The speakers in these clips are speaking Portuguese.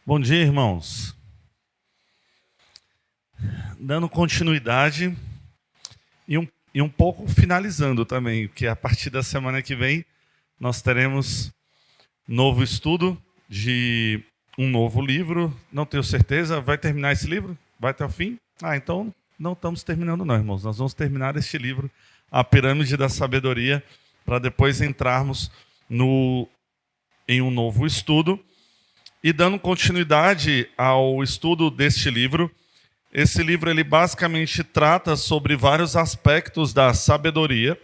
Bom dia, irmãos. Dando continuidade e um pouco finalizando também, porque a partir da semana que vem nós teremos novo estudo de um novo livro. Não tenho certeza, vai terminar esse livro? Vai até o fim? Então não estamos terminando não, irmãos. Nós vamos terminar este livro, A Pirâmide da Sabedoria, para depois entrarmos em um novo estudo. E dando continuidade ao estudo deste livro, esse livro ele basicamente trata sobre vários aspectos da sabedoria.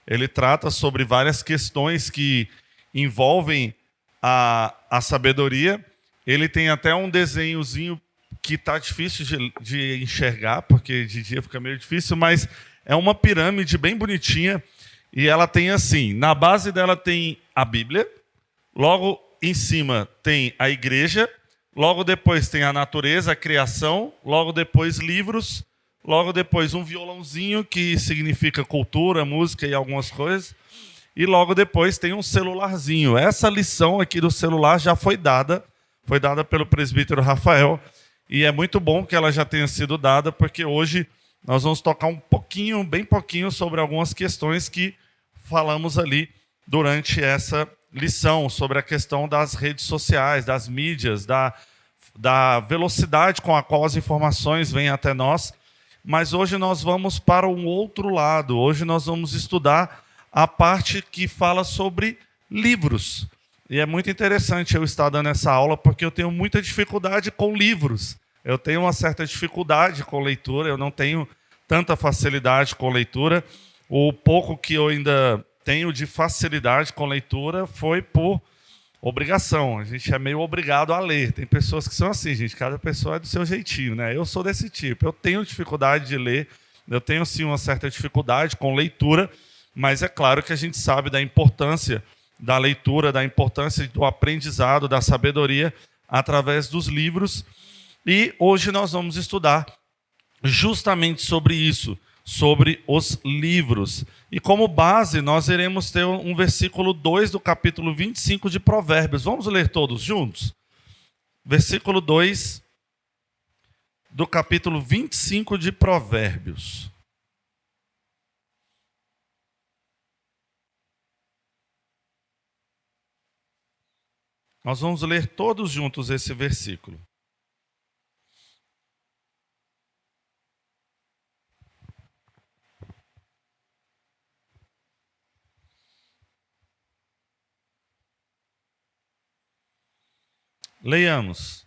Ele trata sobre várias questões que envolvem a sabedoria. Ele tem até um desenhozinho que está difícil de enxergar, porque de dia fica meio difícil, mas é uma pirâmide bem bonitinha. E ela tem assim, na base dela tem a Bíblia, logo em cima tem a igreja, logo depois tem a natureza, a criação, logo depois livros, logo depois um violãozinho que significa cultura, música e algumas coisas, e logo depois tem um celularzinho. Essa lição aqui do celular já foi dada pelo presbítero Rafael, e é muito bom que ela já tenha sido dada, porque hoje nós vamos tocar um pouquinho, bem pouquinho, sobre algumas questões que falamos ali durante essa lição, sobre a questão das redes sociais, das mídias, da velocidade com a qual as informações vêm até nós. Mas hoje nós vamos para um outro lado. Hoje nós vamos estudar a parte que fala sobre livros. E é muito interessante eu estar dando essa aula, porque eu tenho muita dificuldade com livros. Eu tenho uma certa dificuldade com leitura, eu não tenho tanta facilidade com leitura. O pouco que eu ainda tenho de facilidade com leitura foi por obrigação. A gente é meio obrigado a ler. Tem pessoas que são assim, gente. Cada pessoa é do seu jeitinho, né? Eu sou desse tipo. Eu tenho dificuldade de ler. Eu tenho, sim, uma certa dificuldade com leitura. Mas é claro que a gente sabe da importância da leitura, da importância do aprendizado, da sabedoria através dos livros. E hoje nós vamos estudar justamente sobre isso, sobre os livros. E como base, nós iremos ter um versículo 2 do capítulo 25 de Provérbios. Vamos ler todos juntos? Versículo 2 do capítulo 25 de Provérbios. Nós vamos ler todos juntos esse versículo. Leiamos.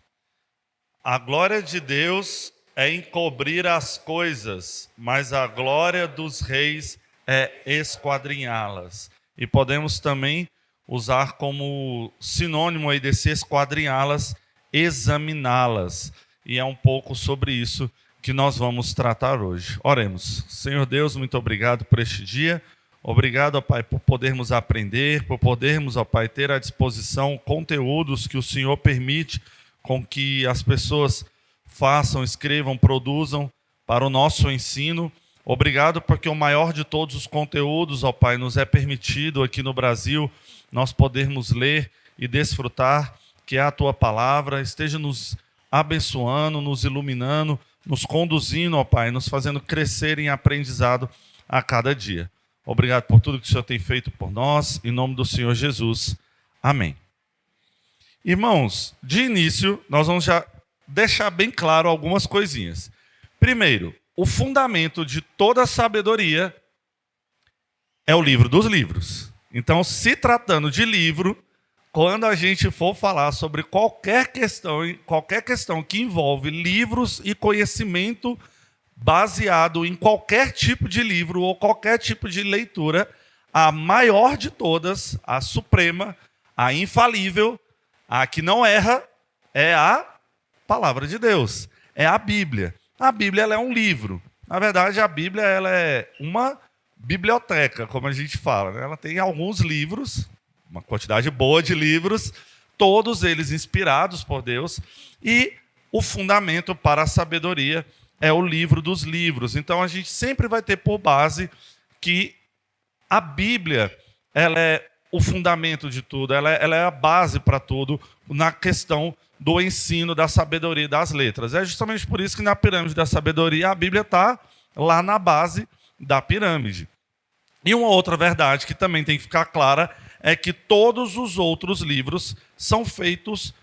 A glória de Deus é encobrir as coisas, mas a glória dos reis é esquadrinhá-las. E podemos também usar como sinônimo aí desse esquadrinhá-las, examiná-las. E é um pouco sobre isso que nós vamos tratar hoje. Oremos. Senhor Deus, muito obrigado por este dia. Obrigado, ó Pai, por podermos aprender, por podermos, ó Pai, ter à disposição conteúdos que o Senhor permite com que as pessoas façam, escrevam, produzam para o nosso ensino. Obrigado porque o maior de todos os conteúdos, ó Pai, nos é permitido aqui no Brasil nós podermos ler e desfrutar, que é a Tua palavra. Esteja nos abençoando, nos iluminando, nos conduzindo, ó Pai, nos fazendo crescer em aprendizado a cada dia. Obrigado por tudo que o Senhor tem feito por nós, em nome do Senhor Jesus. Amém. Irmãos, de início, nós vamos já deixar bem claro algumas coisinhas. Primeiro, o fundamento de toda a sabedoria é o livro dos livros. Então, se tratando de livro, quando a gente for falar sobre qualquer questão que envolve livros e conhecimento baseado em qualquer tipo de livro ou qualquer tipo de leitura, a maior de todas, a suprema, a infalível, a que não erra, é a palavra de Deus, é a Bíblia. A Bíblia ela é um livro. Na verdade, a Bíblia ela é uma biblioteca, como a gente fala, né? Ela tem alguns livros, uma quantidade boa de livros, todos eles inspirados por Deus, e o fundamento para a sabedoria é o livro dos livros. Então a gente sempre vai ter por base que a Bíblia ela é o fundamento de tudo, ela é a base para tudo na questão do ensino da sabedoria e das letras. É justamente por isso que na pirâmide da sabedoria a Bíblia está lá na base da pirâmide. E uma outra verdade que também tem que ficar clara é que todos os outros livros são feitos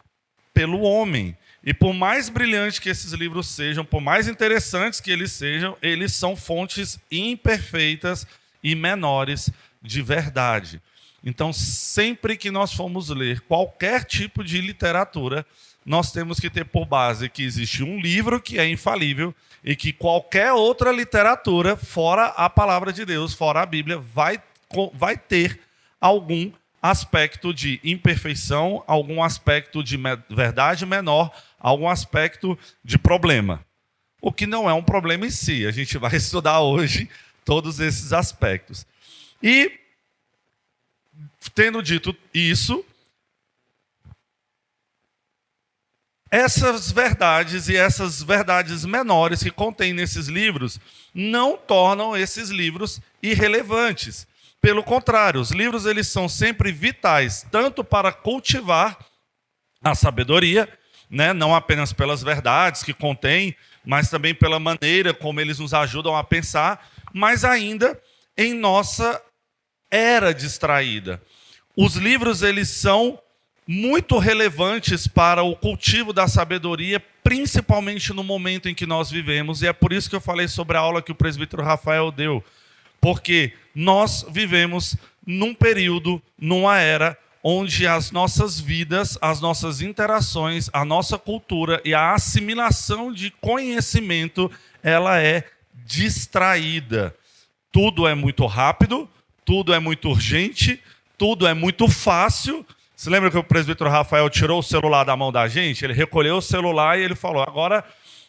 pelo homem. E por mais brilhantes que esses livros sejam, por mais interessantes que eles sejam, eles são fontes imperfeitas e menores de verdade. Então, sempre que nós formos ler qualquer tipo de literatura, nós temos que ter por base que existe um livro que é infalível e que qualquer outra literatura, fora a palavra de Deus, fora a Bíblia, vai ter algum aspecto de imperfeição, algum aspecto de verdade menor, algum aspecto de problema. O que não é um problema em si. A gente vai estudar hoje todos esses aspectos. E, tendo dito isso, essas verdades e essas verdades menores que contém nesses livros não tornam esses livros irrelevantes. Pelo contrário, os livros eles são sempre vitais, tanto para cultivar a sabedoria, né, não apenas pelas verdades que contém, mas também pela maneira como eles nos ajudam a pensar, mas ainda em nossa era distraída. Os livros eles são muito relevantes para o cultivo da sabedoria, principalmente no momento em que nós vivemos, e é por isso que eu falei sobre a aula que o presbítero Rafael deu, porque nós vivemos num período, numa era, onde as nossas vidas, as nossas interações, a nossa cultura e a assimilação de conhecimento, ela é distraída. Tudo é muito rápido, tudo é muito urgente, tudo é muito fácil. Você lembra que o presbítero Rafael tirou o celular da mão da gente? Ele recolheu o celular e ele falou, agora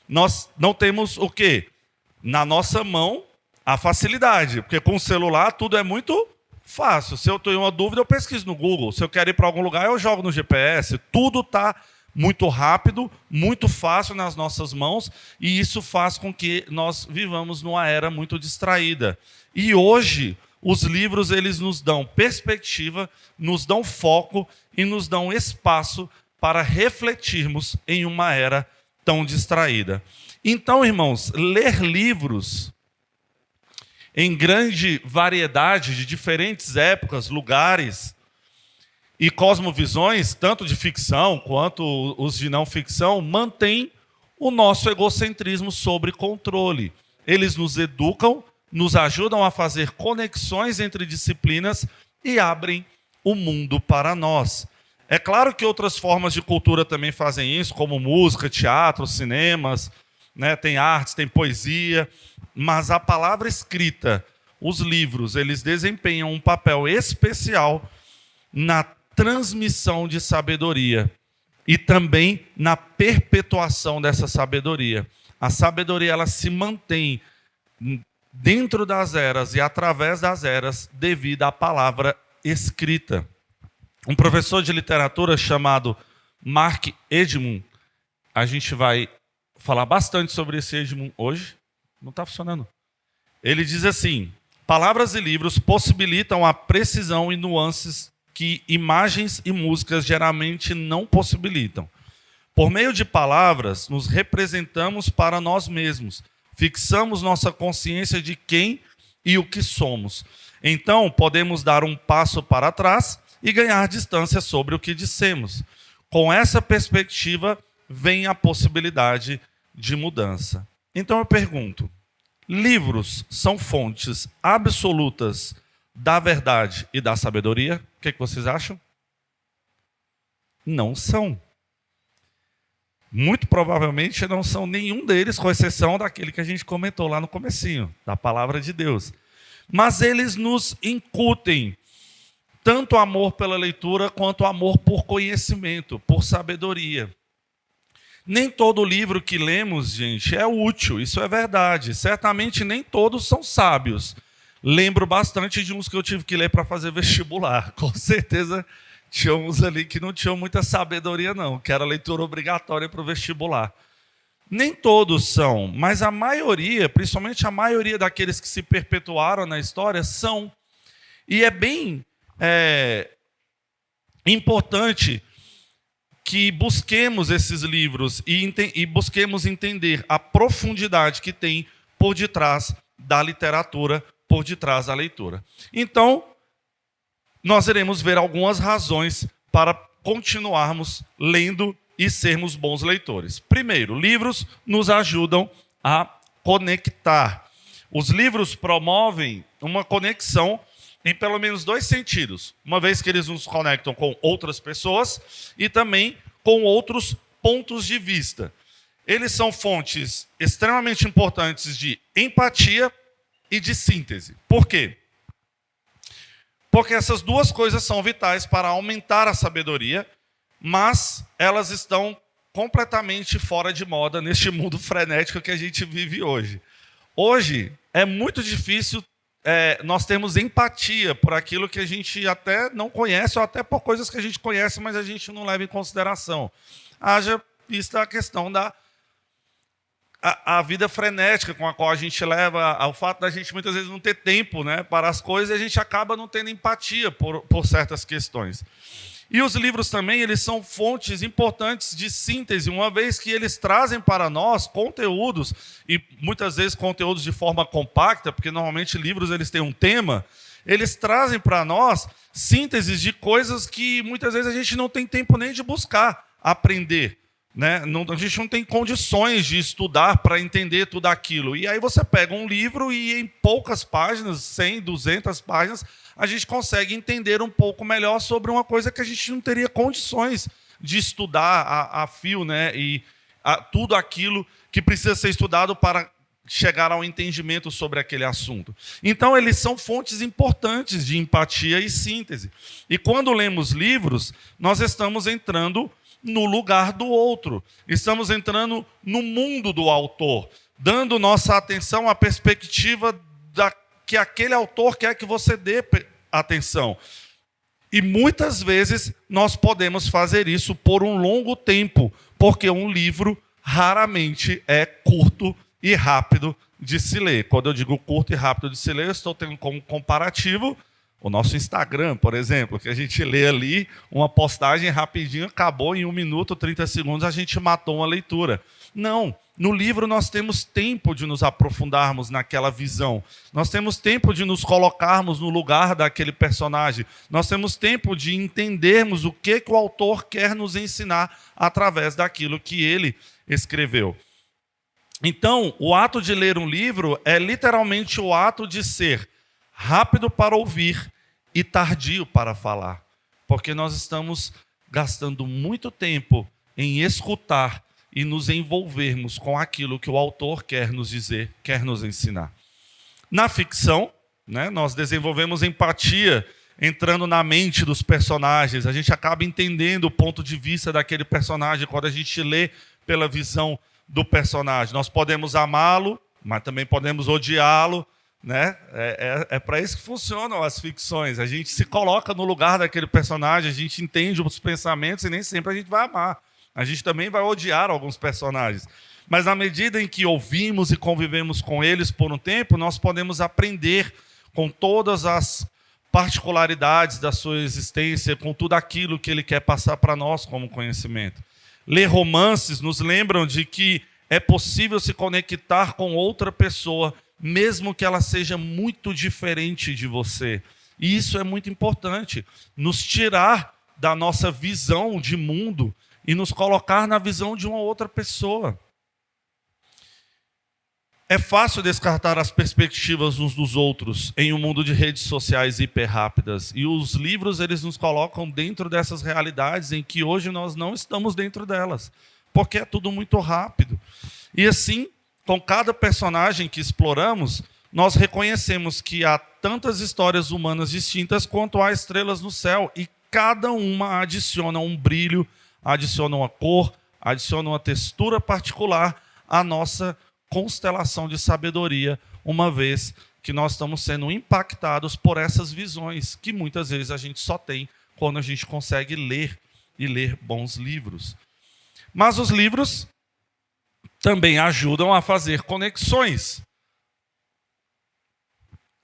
nós não temos o quê? Na nossa mão, a facilidade, porque com o celular tudo é muito fácil. Se eu tenho uma dúvida, eu pesquiso no Google. Se eu quero ir para algum lugar, eu jogo no GPS. Tudo está muito rápido, muito fácil nas nossas mãos, e isso faz com que nós vivamos numa era muito distraída. E hoje, os livros eles nos dão perspectiva, nos dão foco e nos dão espaço para refletirmos em uma era tão distraída. Então, irmãos, ler livros em grande variedade de diferentes épocas, lugares e cosmovisões, tanto de ficção quanto os de não ficção, mantém o nosso egocentrismo sob controle. Eles nos educam, nos ajudam a fazer conexões entre disciplinas e abrem o mundo para nós. É claro que outras formas de cultura também fazem isso, como música, teatro, cinemas, né? Tem artes, tem poesia, mas a palavra escrita, os livros, eles desempenham um papel especial na transmissão de sabedoria e também na perpetuação dessa sabedoria. A sabedoria ela se mantém dentro das eras e através das eras devido à palavra escrita. Um professor de literatura chamado Mark Edmund, a gente vai falar bastante sobre esse Edmund hoje. Não está funcionando. Ele diz assim, palavras e livros possibilitam a precisão e nuances que imagens e músicas geralmente não possibilitam. Por meio de palavras, nos representamos para nós mesmos, fixamos nossa consciência de quem e o que somos. Então, podemos dar um passo para trás e ganhar distância sobre o que dissemos. Com essa perspectiva, vem a possibilidade de mudança. Então eu pergunto, livros são fontes absolutas da verdade e da sabedoria? O que vocês acham? Não são. Muito provavelmente não são nenhum deles, com exceção daquele que a gente comentou lá no comecinho, da palavra de Deus. Mas eles nos incutem tanto amor pela leitura quanto amor por conhecimento, por sabedoria. Nem todo livro que lemos, gente, é útil, isso é verdade. Certamente nem todos são sábios. Lembro bastante de uns que eu tive que ler para fazer vestibular. Com certeza tinha uns ali que não tinham muita sabedoria não, que era leitura obrigatória para o vestibular. Nem todos são, mas a maioria, principalmente a maioria daqueles que se perpetuaram na história, são. E é bem importante que busquemos esses livros e busquemos entender a profundidade que tem por detrás da literatura, por detrás da leitura. Então, nós iremos ver algumas razões para continuarmos lendo e sermos bons leitores. Primeiro, livros nos ajudam a conectar. Os livros promovem uma conexão em pelo menos dois sentidos. Uma vez que eles nos conectam com outras pessoas e também com outros pontos de vista. Eles são fontes extremamente importantes de empatia e de síntese. Por quê? Porque essas duas coisas são vitais para aumentar a sabedoria, mas elas estão completamente fora de moda neste mundo frenético que a gente vive hoje. Hoje é muito difícil nós termos empatia por aquilo que a gente até não conhece, ou até por coisas que a gente conhece, mas a gente não leva em consideração. Haja vista a questão da a vida frenética com a qual a gente leva, ao fato da gente muitas vezes não ter tempo, né, para as coisas, e a gente acaba não tendo empatia por certas questões. E os livros também, eles são fontes importantes de síntese, uma vez que eles trazem para nós conteúdos, e muitas vezes conteúdos de forma compacta, porque normalmente livros eles têm um tema, eles trazem para nós sínteses de coisas que muitas vezes a gente não tem tempo nem de buscar aprender. Né? A gente não tem condições de estudar para entender tudo aquilo. E aí você pega um livro e em poucas páginas, 100, 200 páginas, a gente consegue entender um pouco melhor sobre uma coisa que a gente não teria condições de estudar a fio, né? E tudo aquilo que precisa ser estudado para chegar ao entendimento sobre aquele assunto. Então, eles são fontes importantes de empatia e síntese. E quando lemos livros, nós estamos entrando no lugar do outro. Estamos entrando no mundo do autor, dando nossa atenção à perspectiva que aquele autor quer que você dê atenção. E muitas vezes nós podemos fazer isso por um longo tempo, porque um livro raramente é curto e rápido de se ler. Quando eu digo curto e rápido de se ler, eu estou tendo como comparativo o nosso Instagram, por exemplo, que a gente lê ali uma postagem rapidinho, acabou em 1 minuto, 30 segundos, a gente matou uma leitura. Não, no livro nós temos tempo de nos aprofundarmos naquela visão. Nós temos tempo de nos colocarmos no lugar daquele personagem. Nós temos tempo de entendermos o que o autor quer nos ensinar através daquilo que ele escreveu. Então, o ato de ler um livro é literalmente o ato de ser rápido para ouvir e tardio para falar, porque nós estamos gastando muito tempo em escutar e nos envolvermos com aquilo que o autor quer nos dizer, quer nos ensinar. Na ficção, né, nós desenvolvemos empatia entrando na mente dos personagens, a gente acaba entendendo o ponto de vista daquele personagem quando a gente lê pela visão do personagem. Nós podemos amá-lo, mas também podemos odiá-lo, né? É para isso que funcionam as ficções. A gente se coloca no lugar daquele personagem, a gente entende os pensamentos e nem sempre a gente vai amar. A gente também vai odiar alguns personagens. Mas na medida em que ouvimos e convivemos com eles por um tempo, nós podemos aprender com todas as particularidades da sua existência, com tudo aquilo que ele quer passar para nós como conhecimento. Ler romances nos lembram de que é possível se conectar com outra pessoa, mesmo que ela seja muito diferente de você. E isso é muito importante, nos tirar da nossa visão de mundo e nos colocar na visão de uma outra pessoa. É fácil descartar as perspectivas uns dos outros em um mundo de redes sociais hiperrápidas. E os livros, eles nos colocam dentro dessas realidades em que hoje nós não estamos dentro delas, porque é tudo muito rápido. E assim, com cada personagem que exploramos, nós reconhecemos que há tantas histórias humanas distintas quanto há estrelas no céu, e cada uma adiciona um brilho, adiciona uma cor, adiciona uma textura particular à nossa constelação de sabedoria, uma vez que nós estamos sendo impactados por essas visões, que muitas vezes a gente só tem quando a gente consegue ler e ler bons livros. Mas os livros também ajudam a fazer conexões.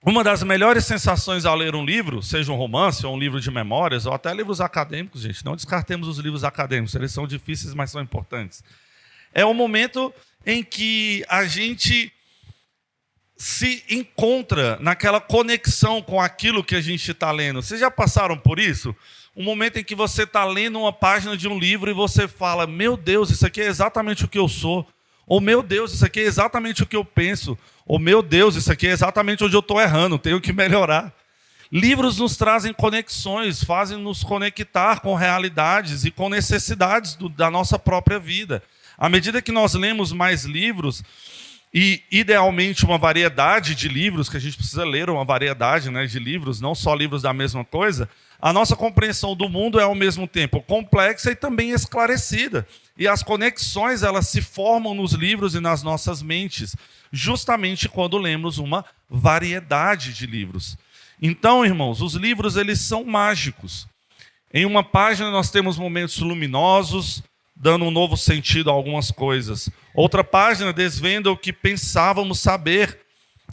Uma das melhores sensações ao ler um livro, seja um romance ou um livro de memórias, ou até livros acadêmicos, gente, não descartemos os livros acadêmicos, eles são difíceis, mas são importantes. É o momento em que a gente se encontra naquela conexão com aquilo que a gente está lendo. Vocês já passaram por isso? Um momento em que você está lendo uma página de um livro e você fala, meu Deus, isso aqui é exatamente o que eu sou. Ou, meu Deus, isso aqui é exatamente o que eu penso. Ou, meu Deus, isso aqui é exatamente onde eu estou errando, tenho que melhorar. Livros nos trazem conexões, fazem nos conectar com realidades e com necessidades da nossa própria vida. À medida que nós lemos mais livros, e idealmente uma variedade de livros, que a gente precisa ler uma variedade, né, de livros, não só livros da mesma coisa, a nossa compreensão do mundo é ao mesmo tempo complexa e também esclarecida. E as conexões elas se formam nos livros e nas nossas mentes, justamente quando lemos uma variedade de livros. Então, irmãos, os livros eles são mágicos. Em uma página nós temos momentos luminosos, dando um novo sentido a algumas coisas. Outra página desvenda o que pensávamos saber,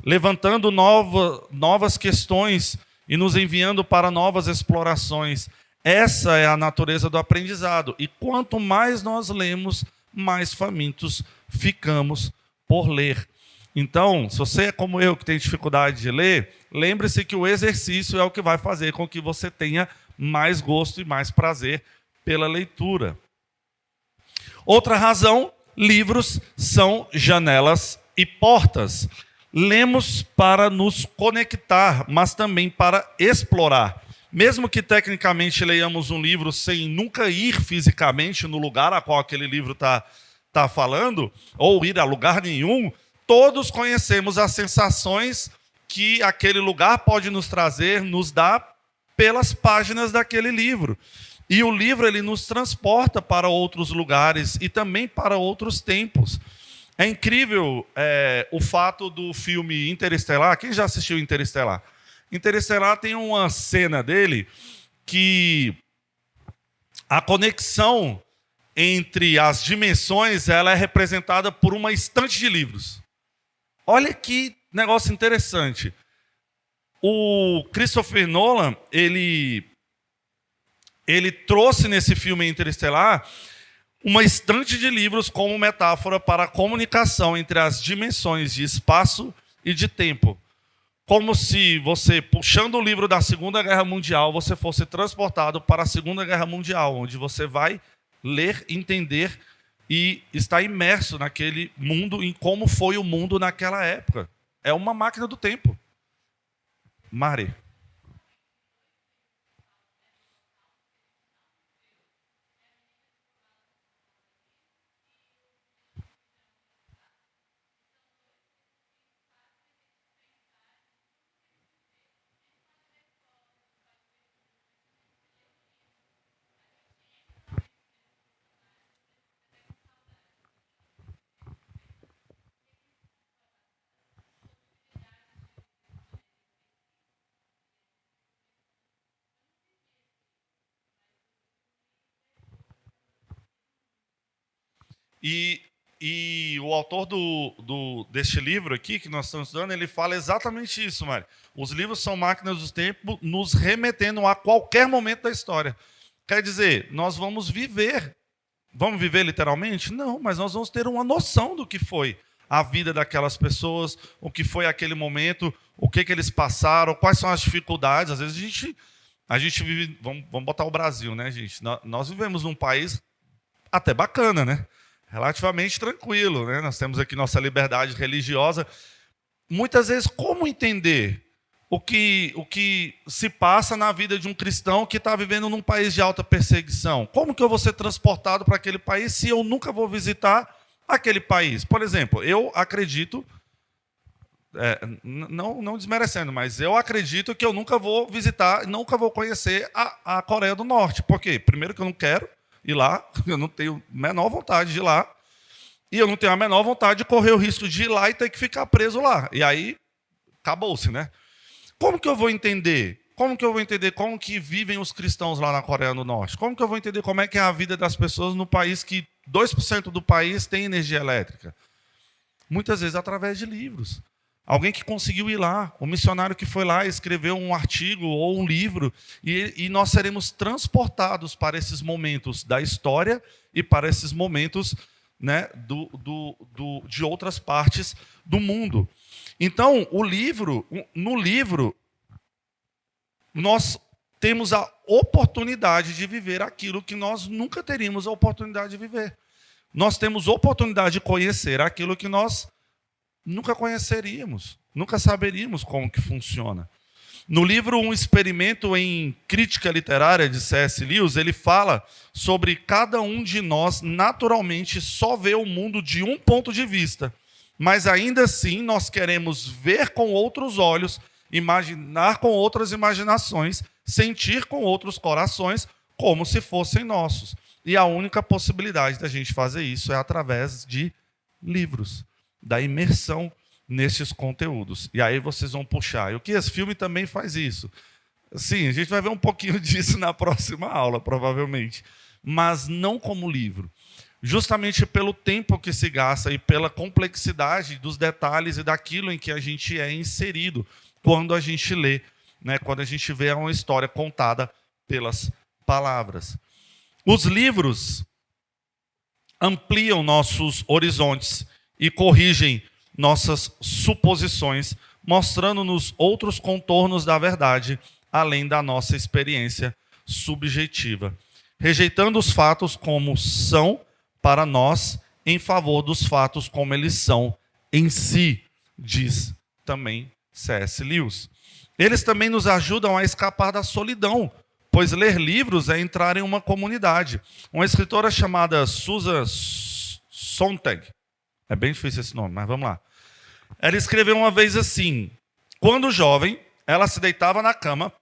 levantando novas questões e nos enviando para novas explorações. Essa é a natureza do aprendizado. E quanto mais nós lemos, mais famintos ficamos por ler. Então, se você é como eu, que tem dificuldade de ler, lembre-se que o exercício é o que vai fazer com que você tenha mais gosto e mais prazer pela leitura. Outra razão, livros são janelas e portas. Lemos para nos conectar, mas também para explorar. Mesmo que tecnicamente leiamos um livro sem nunca ir fisicamente no lugar a qual aquele livro está falando, ou ir a lugar nenhum, todos conhecemos as sensações que aquele lugar pode nos trazer, nos dá pelas páginas daquele livro. E o livro ele nos transporta para outros lugares e também para outros tempos. É incrível o fato do filme Interestelar. Quem já assistiu Interestelar? Interestelar tem uma cena dele que a conexão entre as dimensões ela é representada por uma estante de livros. Olha que negócio interessante. O Christopher Nolan, ele trouxe nesse filme Interestelar uma estante de livros como metáfora para a comunicação entre as dimensões de espaço e de tempo. Como se você, puxando o livro da Segunda Guerra Mundial, você fosse transportado para a Segunda Guerra Mundial, onde você vai ler, entender e estar imerso naquele mundo, em como foi o mundo naquela época. É uma máquina do tempo. Mari. E o autor deste livro aqui, que nós estamos estudando, ele fala exatamente isso, Mário. Os livros são máquinas do tempo, nos remetendo a qualquer momento da história. Quer dizer, nós vamos viver literalmente? Não, mas nós vamos ter uma noção do que foi a vida daquelas pessoas, o que foi aquele momento, o que eles passaram, quais são as dificuldades. Às vezes a gente vive, vamos botar o Brasil, né, gente? Nós vivemos num país até bacana, né? Relativamente tranquilo, né? Nós temos aqui nossa liberdade religiosa. Muitas vezes, como entender o que se passa na vida de um cristão que está vivendo num país de alta perseguição? Como que eu vou ser transportado para aquele país se eu nunca vou visitar aquele país? Por exemplo, eu acredito, não desmerecendo, mas eu acredito que eu nunca vou visitar, nunca vou conhecer a Coreia do Norte. Por quê? Primeiro que eu não quero ir lá, eu não tenho a menor vontade de ir lá, e eu não tenho a menor vontade de correr o risco de ir lá e ter que ficar preso lá. E aí, acabou-se, né? Como que eu vou entender? Como que eu vou entender como que vivem os cristãos lá na Coreia do Norte? Como que eu vou entender como é que é a vida das pessoas no país que 2% do país tem energia elétrica? Muitas vezes através de livros. Alguém que conseguiu ir lá, um missionário que foi lá e escreveu um artigo ou um livro, e nós seremos transportados para esses momentos da história e para esses momentos, né, de outras partes do mundo. Então, no livro, nós temos a oportunidade de viver aquilo que nós nunca teríamos a oportunidade de viver. Nós temos a oportunidade de conhecer aquilo que nós nunca conheceríamos, nunca saberíamos como que funciona. No livro Um Experimento em Crítica Literária, de C.S. Lewis, ele fala sobre cada um de nós naturalmente só vê o mundo de um ponto de vista, mas ainda assim nós queremos ver com outros olhos, imaginar com outras imaginações, sentir com outros corações, como se fossem nossos. E a única possibilidade da gente fazer isso é através de livros, da imersão nesses conteúdos. E aí vocês vão puxar. E o que esse filme também faz isso. Sim, a gente vai ver um pouquinho disso na próxima aula, provavelmente. Mas não como livro. Justamente pelo tempo que se gasta e pela complexidade dos detalhes e daquilo em que a gente é inserido quando a gente lê, né? Quando a gente vê uma história contada pelas palavras. Os livros ampliam nossos horizontes e corrigem nossas suposições, mostrando-nos outros contornos da verdade, além da nossa experiência subjetiva, rejeitando os fatos como são para nós, em favor dos fatos como eles são em si, diz também C.S. Lewis. Eles também nos ajudam a escapar da solidão, pois ler livros é entrar em uma comunidade. Uma escritora chamada Susan Sontag, é bem difícil esse nome, mas vamos lá. Ela escreveu uma vez assim: quando jovem, ela se deitava na cama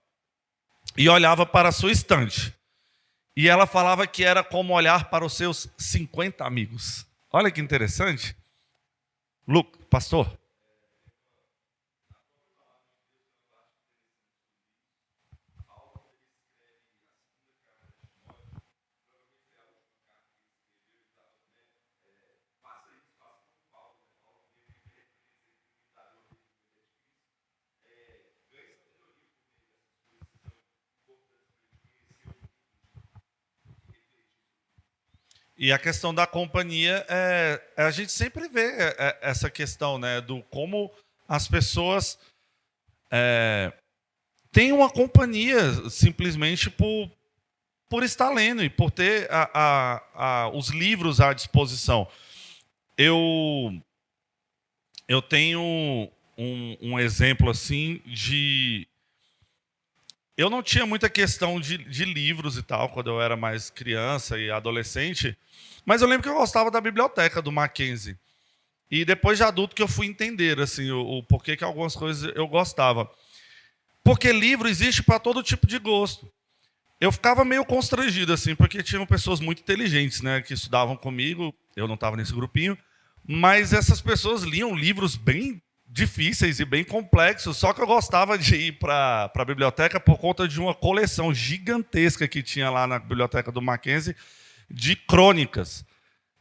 e olhava para a sua estante. E ela falava que era como olhar para os seus 50 amigos. Olha que interessante. Pastor. E a questão da companhia, a gente sempre vê essa questão, né, do como as pessoas têm uma companhia simplesmente por estar lendo e por ter os livros à disposição. Eu tenho um exemplo assim de... Eu não tinha muita questão de livros e tal, quando eu era mais criança e adolescente, mas eu lembro que eu gostava da biblioteca do Mackenzie. E depois de adulto que eu fui entender assim, o porquê que algumas coisas eu gostava. Porque livro existe para todo tipo de gosto. Eu ficava meio constrangido, assim, porque tinham pessoas muito inteligentes, né, que estudavam comigo, eu não estava nesse grupinho, mas essas pessoas liam livros bem difíceis e bem complexos, só que eu gostava de ir para a biblioteca por conta de uma coleção gigantesca que tinha lá na biblioteca do Mackenzie de crônicas.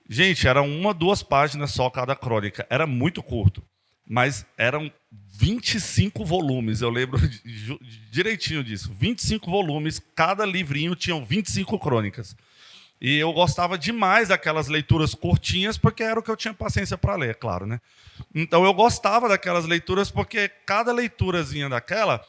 Gente, era 1, 2 páginas só cada crônica, era muito curto, mas eram 25 volumes, eu lembro direitinho disso, 25 volumes, cada livrinho tinha 25 crônicas. E eu gostava demais daquelas leituras curtinhas, porque era o que eu tinha paciência para ler, claro, né? Então eu gostava daquelas leituras, porque cada leiturazinha daquela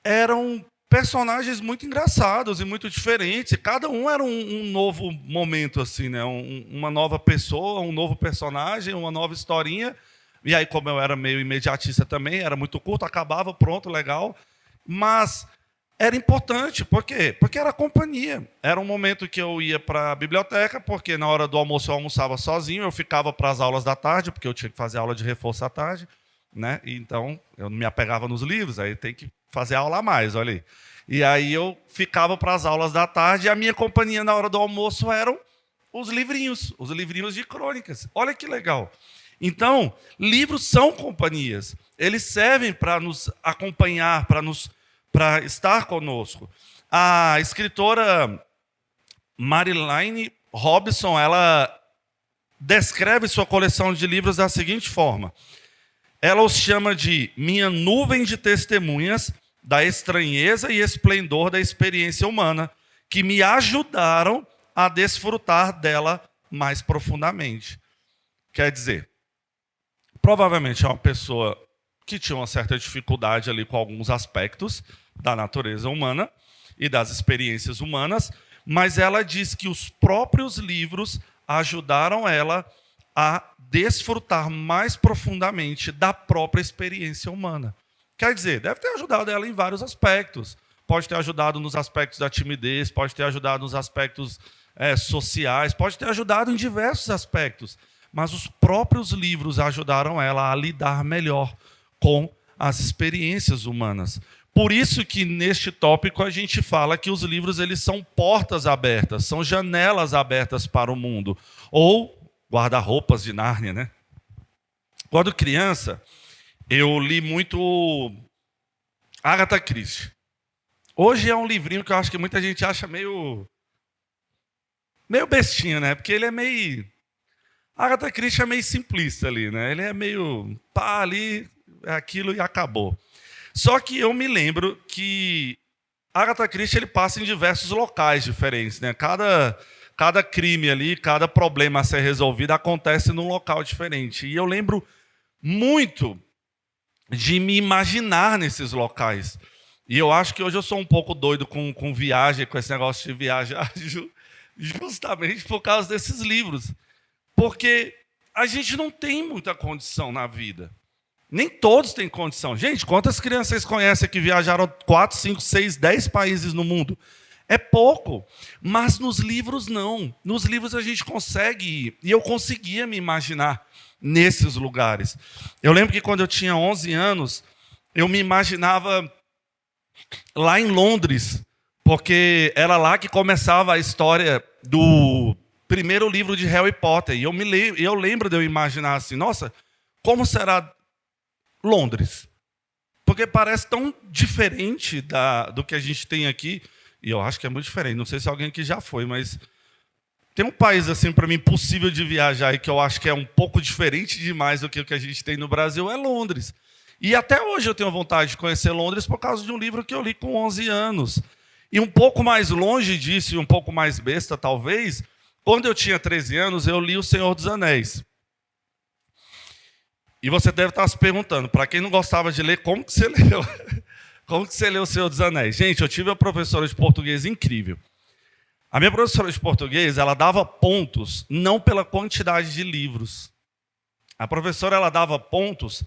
eram personagens muito engraçados e muito diferentes. Cada um era um novo momento, assim, né? Uma nova pessoa, um novo personagem, uma nova historinha. E aí, como eu era meio imediatista também, era muito curto, acabava, pronto, legal. Mas era importante, por quê? Porque era companhia. Era um momento que eu ia para a biblioteca, porque na hora do almoço eu almoçava sozinho, eu ficava para as aulas da tarde, porque eu tinha que fazer aula de reforço à tarde, né? E então, eu não me apegava nos livros, aí tem que fazer aula a mais, olha aí. E aí eu ficava para as aulas da tarde, e a minha companhia na hora do almoço eram os livrinhos de crônicas. Olha que legal. Então, livros são companhias. Eles servem para nos acompanhar, para estar conosco. A escritora Marilyn Robson, ela descreve sua coleção de livros da seguinte forma: Ela os chama de minha nuvem de testemunhas da estranheza e esplendor da experiência humana, que me ajudaram a desfrutar dela mais profundamente. Quer dizer, provavelmente é uma pessoa que tinha uma certa dificuldade ali com alguns aspectos da natureza humana e das experiências humanas, mas ela diz que os próprios livros ajudaram ela a desfrutar mais profundamente da própria experiência humana. Quer dizer, deve ter ajudado ela em vários aspectos. Pode ter ajudado nos aspectos da timidez, pode ter ajudado nos aspectos sociais, pode ter ajudado em diversos aspectos. Mas os próprios livros ajudaram ela a lidar melhor com as experiências humanas. Por isso que neste tópico a gente fala que os livros eles são portas abertas, são janelas abertas para o mundo. Ou guarda-roupas de Nárnia, né? Quando criança, eu li muito Agatha Christie. Hoje é um livrinho que eu acho que muita gente acha meio bestinho, né? Porque ele é meio... Agatha Christie é meio simplista ali, né? Ele é meio... pá, ali, é aquilo e acabou. Só que eu me lembro que Agatha Christie ele passa em diversos locais diferentes, né? Cada crime ali, cada problema a ser resolvido acontece num local diferente. E eu lembro muito de me imaginar nesses locais. E eu acho que hoje eu sou um pouco doido com viagem, com esse negócio de viajar, justamente por causa desses livros. Porque a gente não tem muita condição na vida. Nem todos têm condição. Gente, quantas crianças vocês conhecem que viajaram 4, 5, 6, 10 países no mundo? É pouco, mas nos livros não. Nos livros a gente consegue ir. E eu conseguia me imaginar nesses lugares. Eu lembro que quando eu tinha 11 anos, eu me imaginava lá em Londres, porque era lá que começava a história do primeiro livro de Harry Potter. E eu lembro de eu imaginar assim, nossa, como será Londres? Porque parece tão diferente do que a gente tem aqui. E eu acho que é muito diferente. Não sei se alguém aqui já foi, mas tem um país assim para mim impossível de viajar e que eu acho que é um pouco diferente demais do que o que a gente tem no Brasil, é Londres. E até hoje eu tenho vontade de conhecer Londres por causa de um livro que eu li com 11 anos. E um pouco mais longe disso, e um pouco mais besta talvez, quando eu tinha 13 anos, eu li O Senhor dos Anéis. E você deve estar se perguntando, para quem não gostava de ler, como que você leu? Como que você leu O Senhor dos Anéis? Gente, eu tive uma professora de português incrível. A minha professora de português, ela dava pontos não pela quantidade de livros. A professora ela dava pontos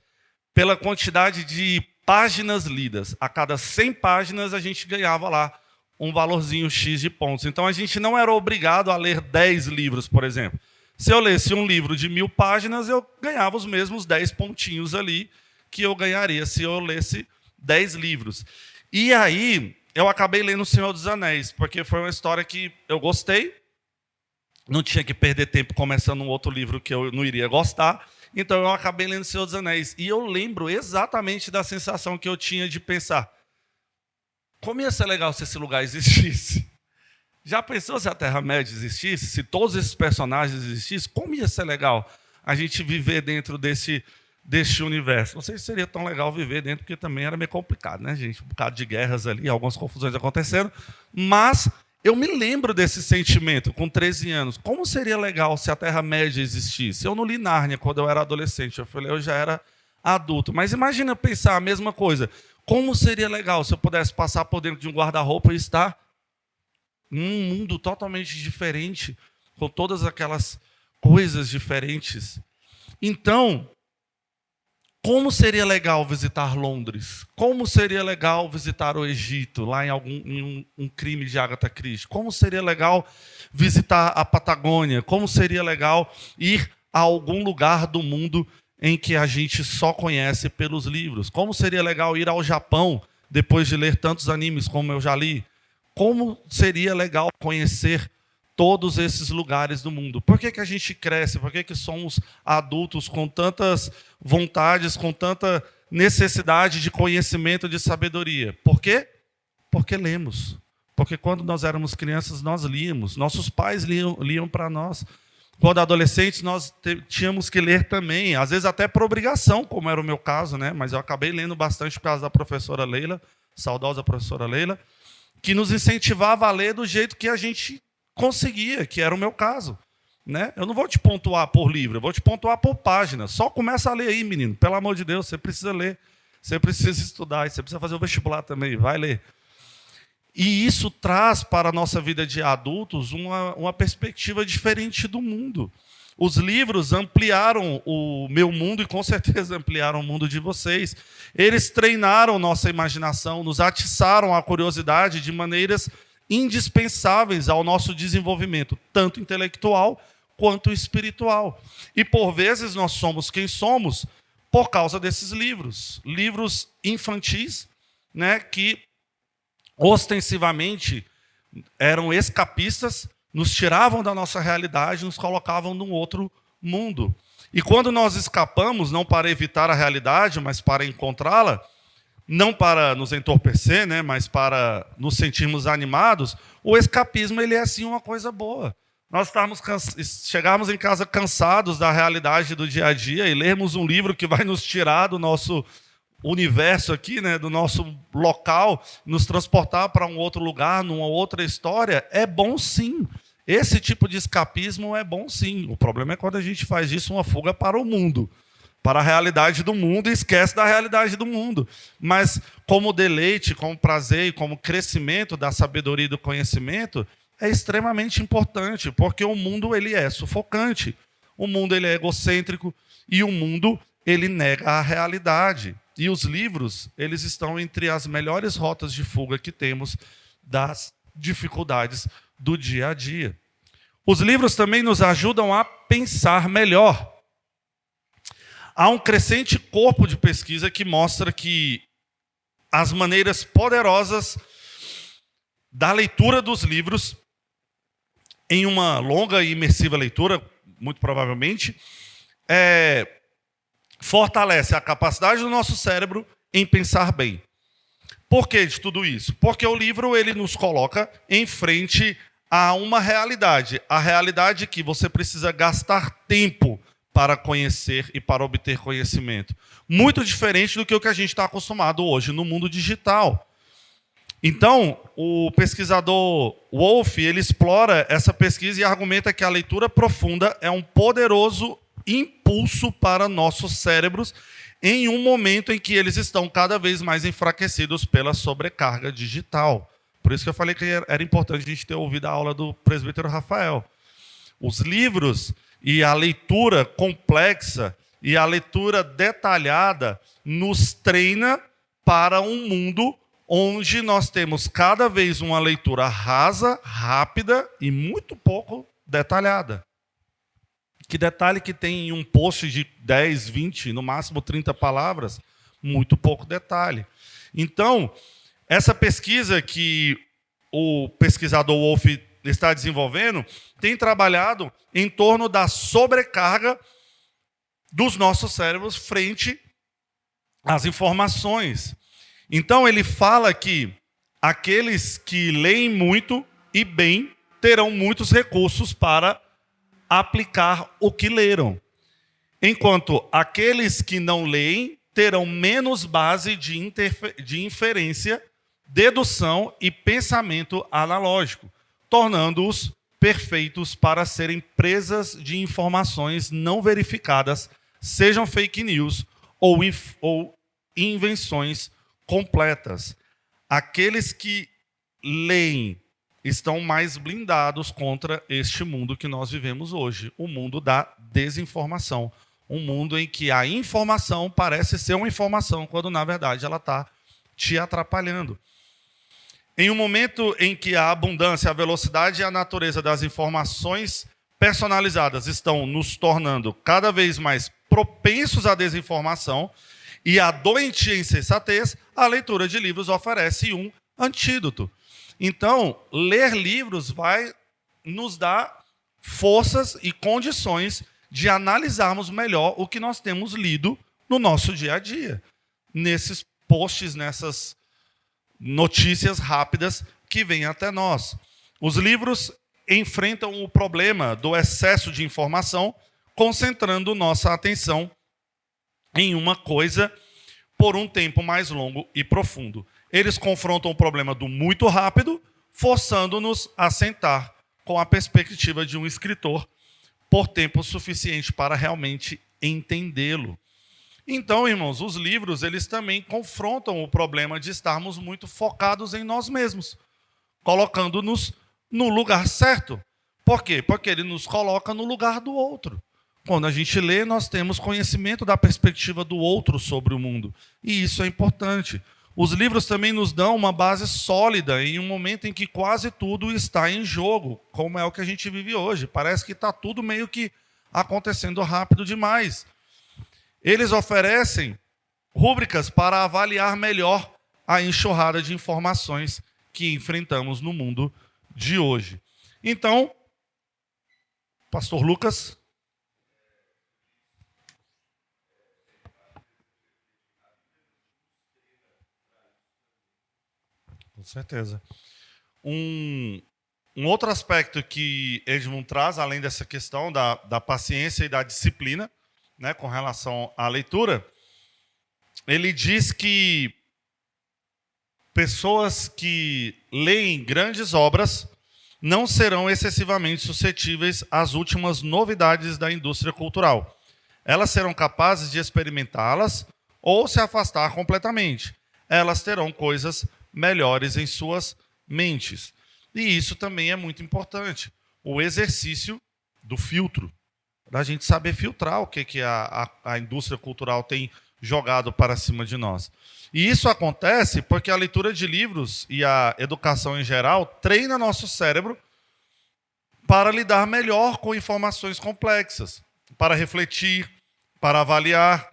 pela quantidade de páginas lidas. A cada 100 páginas a gente ganhava lá um valorzinho X de pontos. Então a gente não era obrigado a ler 10 livros, por exemplo. Se eu lesse um livro de 1000 páginas, eu ganhava os mesmos 10 pontinhos ali que eu ganharia se eu lesse 10 livros. E aí, eu acabei lendo O Senhor dos Anéis, porque foi uma história que eu gostei, não tinha que perder tempo começando um outro livro que eu não iria gostar, então eu acabei lendo O Senhor dos Anéis. E eu lembro exatamente da sensação que eu tinha de pensar, como ia ser legal se esse lugar existisse? Já pensou se a Terra-média existisse? Se todos esses personagens existissem? Como ia ser legal a gente viver dentro deste universo? Não sei se seria tão legal viver dentro, porque também era meio complicado, né, gente? Um bocado de guerras ali, algumas confusões acontecendo. Mas eu me lembro desse sentimento com 13 anos. Como seria legal se a Terra-média existisse? Eu não li Nárnia quando eu era adolescente. Eu já era adulto. Mas imagina pensar a mesma coisa. Como seria legal se eu pudesse passar por dentro de um guarda-roupa e estar num mundo totalmente diferente, com todas aquelas coisas diferentes. Então, como seria legal visitar Londres? Como seria legal visitar o Egito, lá em um crime de Agatha Christie? Como seria legal visitar a Patagônia? Como seria legal ir a algum lugar do mundo em que a gente só conhece pelos livros? Como seria legal ir ao Japão, depois de ler tantos animes como eu já li? Como seria legal conhecer todos esses lugares do mundo? Por que a gente cresce? Por que somos adultos com tantas vontades, com tanta necessidade de conhecimento, de sabedoria? Por quê? Porque lemos. Porque quando nós éramos crianças, nós líamos. Nossos pais liam para nós. quando adolescentes, nós tínhamos que ler também, às vezes até por obrigação, como era o meu caso, né? Mas eu acabei lendo bastante por causa da professora Leila, saudosa professora Leila, que nos incentivava a ler do jeito que a gente conseguia, que era o meu caso. Né? Eu não vou te pontuar por livro, eu vou te pontuar por página. Só começa a ler aí, menino. Pelo amor de Deus, você precisa ler, você precisa estudar, você precisa fazer o vestibular também, vai ler. E isso traz para a nossa vida de adultos uma perspectiva diferente do mundo. Os livros ampliaram o meu mundo e com certeza ampliaram o mundo de vocês. Eles treinaram nossa imaginação, nos atiçaram a curiosidade de maneiras indispensáveis ao nosso desenvolvimento, tanto intelectual quanto espiritual. E por vezes nós somos quem somos por causa desses livros. Livros infantis, né, que ostensivamente eram escapistas, nos tiravam da nossa realidade, nos colocavam num outro mundo. E quando nós escapamos, não para evitar a realidade, mas para encontrá-la, não para nos entorpecer, né, mas para nos sentirmos animados, o escapismo ele é assim uma coisa boa. Nós chegarmos em casa cansados da realidade do dia a dia e lermos um livro que vai nos tirar do nosso universo aqui, né, do nosso local, nos transportar para um outro lugar, numa outra história, é bom sim. Esse tipo de escapismo é bom sim. O problema é quando a gente faz disso uma fuga para o mundo, para a realidade do mundo e esquece da realidade do mundo. Mas como deleite, como prazer e como crescimento da sabedoria e do conhecimento, é extremamente importante, porque o mundo ele é sufocante, o mundo ele é egocêntrico e o mundo ele nega a realidade. E os livros, eles estão entre as melhores rotas de fuga que temos das dificuldades do dia a dia. Os livros também nos ajudam a pensar melhor. Há um crescente corpo de pesquisa que mostra que as maneiras poderosas da leitura dos livros, em uma longa e imersiva leitura, muito provavelmente, fortalece a capacidade do nosso cérebro em pensar bem. Por que de tudo isso? Porque o livro ele nos coloca em frente a uma realidade. A realidade que você precisa gastar tempo para conhecer e para obter conhecimento. Muito diferente do que o que a gente está acostumado hoje no mundo digital. Então, o pesquisador Wolff, ele explora essa pesquisa e argumenta que a leitura profunda é um poderoso impulso para nossos cérebros em um momento em que eles estão cada vez mais enfraquecidos pela sobrecarga digital. Por isso que eu falei que era importante a gente ter ouvido a aula do presbítero Rafael. Os livros e a leitura complexa e a leitura detalhada nos treina para um mundo onde nós temos cada vez uma leitura rasa, rápida e muito pouco detalhada. Que detalhe que tem em um post de 10, 20, no máximo 30 palavras? Muito pouco detalhe. Então, essa pesquisa que o pesquisador Wolff está desenvolvendo tem trabalhado em torno da sobrecarga dos nossos cérebros frente às informações. Então, ele fala que aqueles que leem muito e bem terão muitos recursos para aplicar o que leram, enquanto aqueles que não leem terão menos base de inferência, dedução e pensamento analógico, tornando-os perfeitos para serem presas de informações não verificadas, sejam fake news ou invenções completas. Aqueles que leem estão mais blindados contra este mundo que nós vivemos hoje, o mundo da desinformação, um mundo em que a informação parece ser uma informação, quando na verdade ela está te atrapalhando. Em um momento em que a abundância, a velocidade e a natureza das informações personalizadas estão nos tornando cada vez mais propensos à desinformação e à doentia insensatez, a leitura de livros oferece um antídoto. Então, ler livros vai nos dar forças e condições de analisarmos melhor o que nós temos lido no nosso dia a dia, nesses posts, nessas notícias rápidas que vêm até nós. Os livros, enfrentam o problema do excesso de informação, concentrando nossa atenção em uma coisa por um tempo mais longo e profundo. Eles confrontam o problema do muito rápido, forçando-nos a sentar com a perspectiva de um escritor por tempo suficiente para realmente entendê-lo. Então, irmãos, os livros, eles também confrontam o problema de estarmos muito focados em nós mesmos, colocando-nos no lugar certo. Por quê? Porque ele nos coloca no lugar do outro. Quando a gente lê, nós temos conhecimento da perspectiva do outro sobre o mundo. E isso é importante. Os livros também nos dão uma base sólida em um momento em que quase tudo está em jogo, como é o que a gente vive hoje. Parece que está tudo meio que acontecendo rápido demais. Eles oferecem rúbricas para avaliar melhor a enxurrada de informações que enfrentamos no mundo de hoje. Então, Pastor Lucas. Com certeza. Um outro aspecto que Edmund traz, além dessa questão da paciência e da disciplina, né, com relação à leitura, ele diz que pessoas que leem grandes obras não serão excessivamente suscetíveis às últimas novidades da indústria cultural. Elas serão capazes de experimentá-las ou se afastar completamente. Elas terão coisas melhores em suas mentes. E isso também é muito importante. O exercício do filtro, da gente saber filtrar o que a indústria cultural tem jogado para cima de nós. E isso acontece porque a leitura de livros e a educação em geral treina nosso cérebro para lidar melhor com informações complexas, para refletir, para avaliar,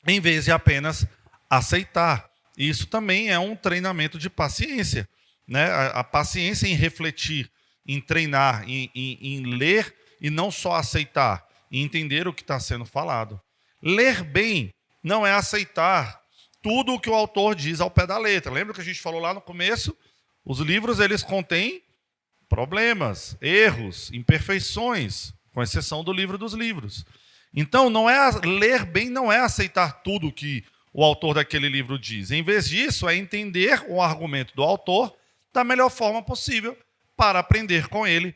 em vez de apenas aceitar. E isso também é um treinamento de paciência, né? A paciência em refletir, em treinar, em ler e não só aceitar, e entender o que está sendo falado. Ler bem não é aceitar tudo o que o autor diz ao pé da letra. Lembra que a gente falou lá no começo? Os livros, eles contêm problemas, erros, imperfeições, com exceção do livro dos livros. Então, ler bem não é aceitar tudo que o autor daquele livro diz. Em vez disso, é entender o argumento do autor da melhor forma possível para aprender com ele,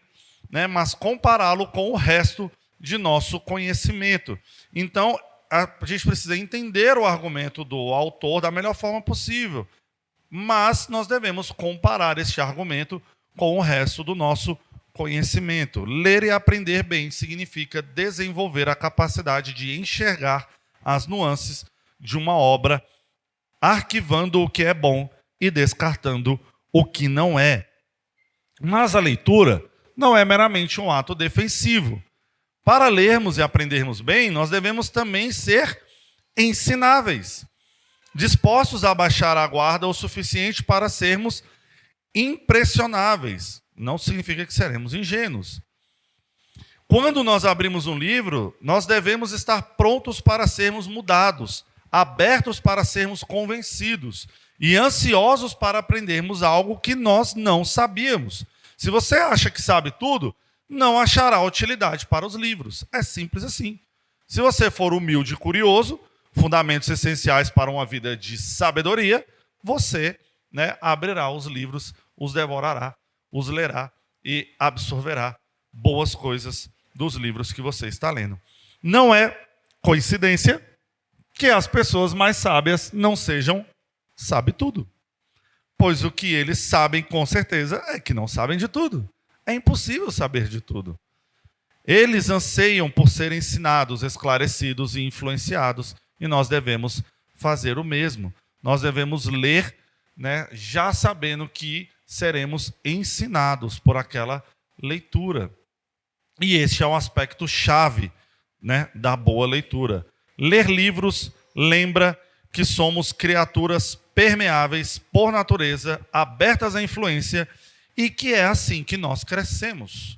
né, mas compará-lo com o resto de nosso conhecimento. Então, a gente precisa entender o argumento do autor da melhor forma possível, mas nós devemos comparar este argumento com o resto do nosso conhecimento. Ler e aprender bem significa desenvolver a capacidade de enxergar as nuances de uma obra, arquivando o que é bom e descartando o que não é. Mas a leitura não é meramente um ato defensivo. Para lermos e aprendermos bem, nós devemos também ser ensináveis, dispostos a baixar a guarda o suficiente para sermos impressionáveis. Não significa que seremos ingênuos. Quando nós abrimos um livro, nós devemos estar prontos para sermos mudados, abertos para sermos convencidos e ansiosos para aprendermos algo que nós não sabíamos. Se você acha que sabe tudo, não achará utilidade para os livros. É simples assim. Se você for humilde e curioso, fundamentos essenciais para uma vida de sabedoria, você, né, abrirá os livros, os devorará, os lerá e absorverá boas coisas dos livros que você está lendo. Não é coincidência que as pessoas mais sábias não sejam sabe-tudo. Pois o que eles sabem com certeza é que não sabem de tudo. É impossível saber de tudo. Eles anseiam por ser ensinados, esclarecidos e influenciados, e nós devemos fazer o mesmo. Nós devemos ler, né, já sabendo que seremos ensinados por aquela leitura. E este é um aspecto chave, né, da boa leitura. Ler livros lembra que somos criaturas permeáveis por natureza, abertas à influência, e que é assim que nós crescemos.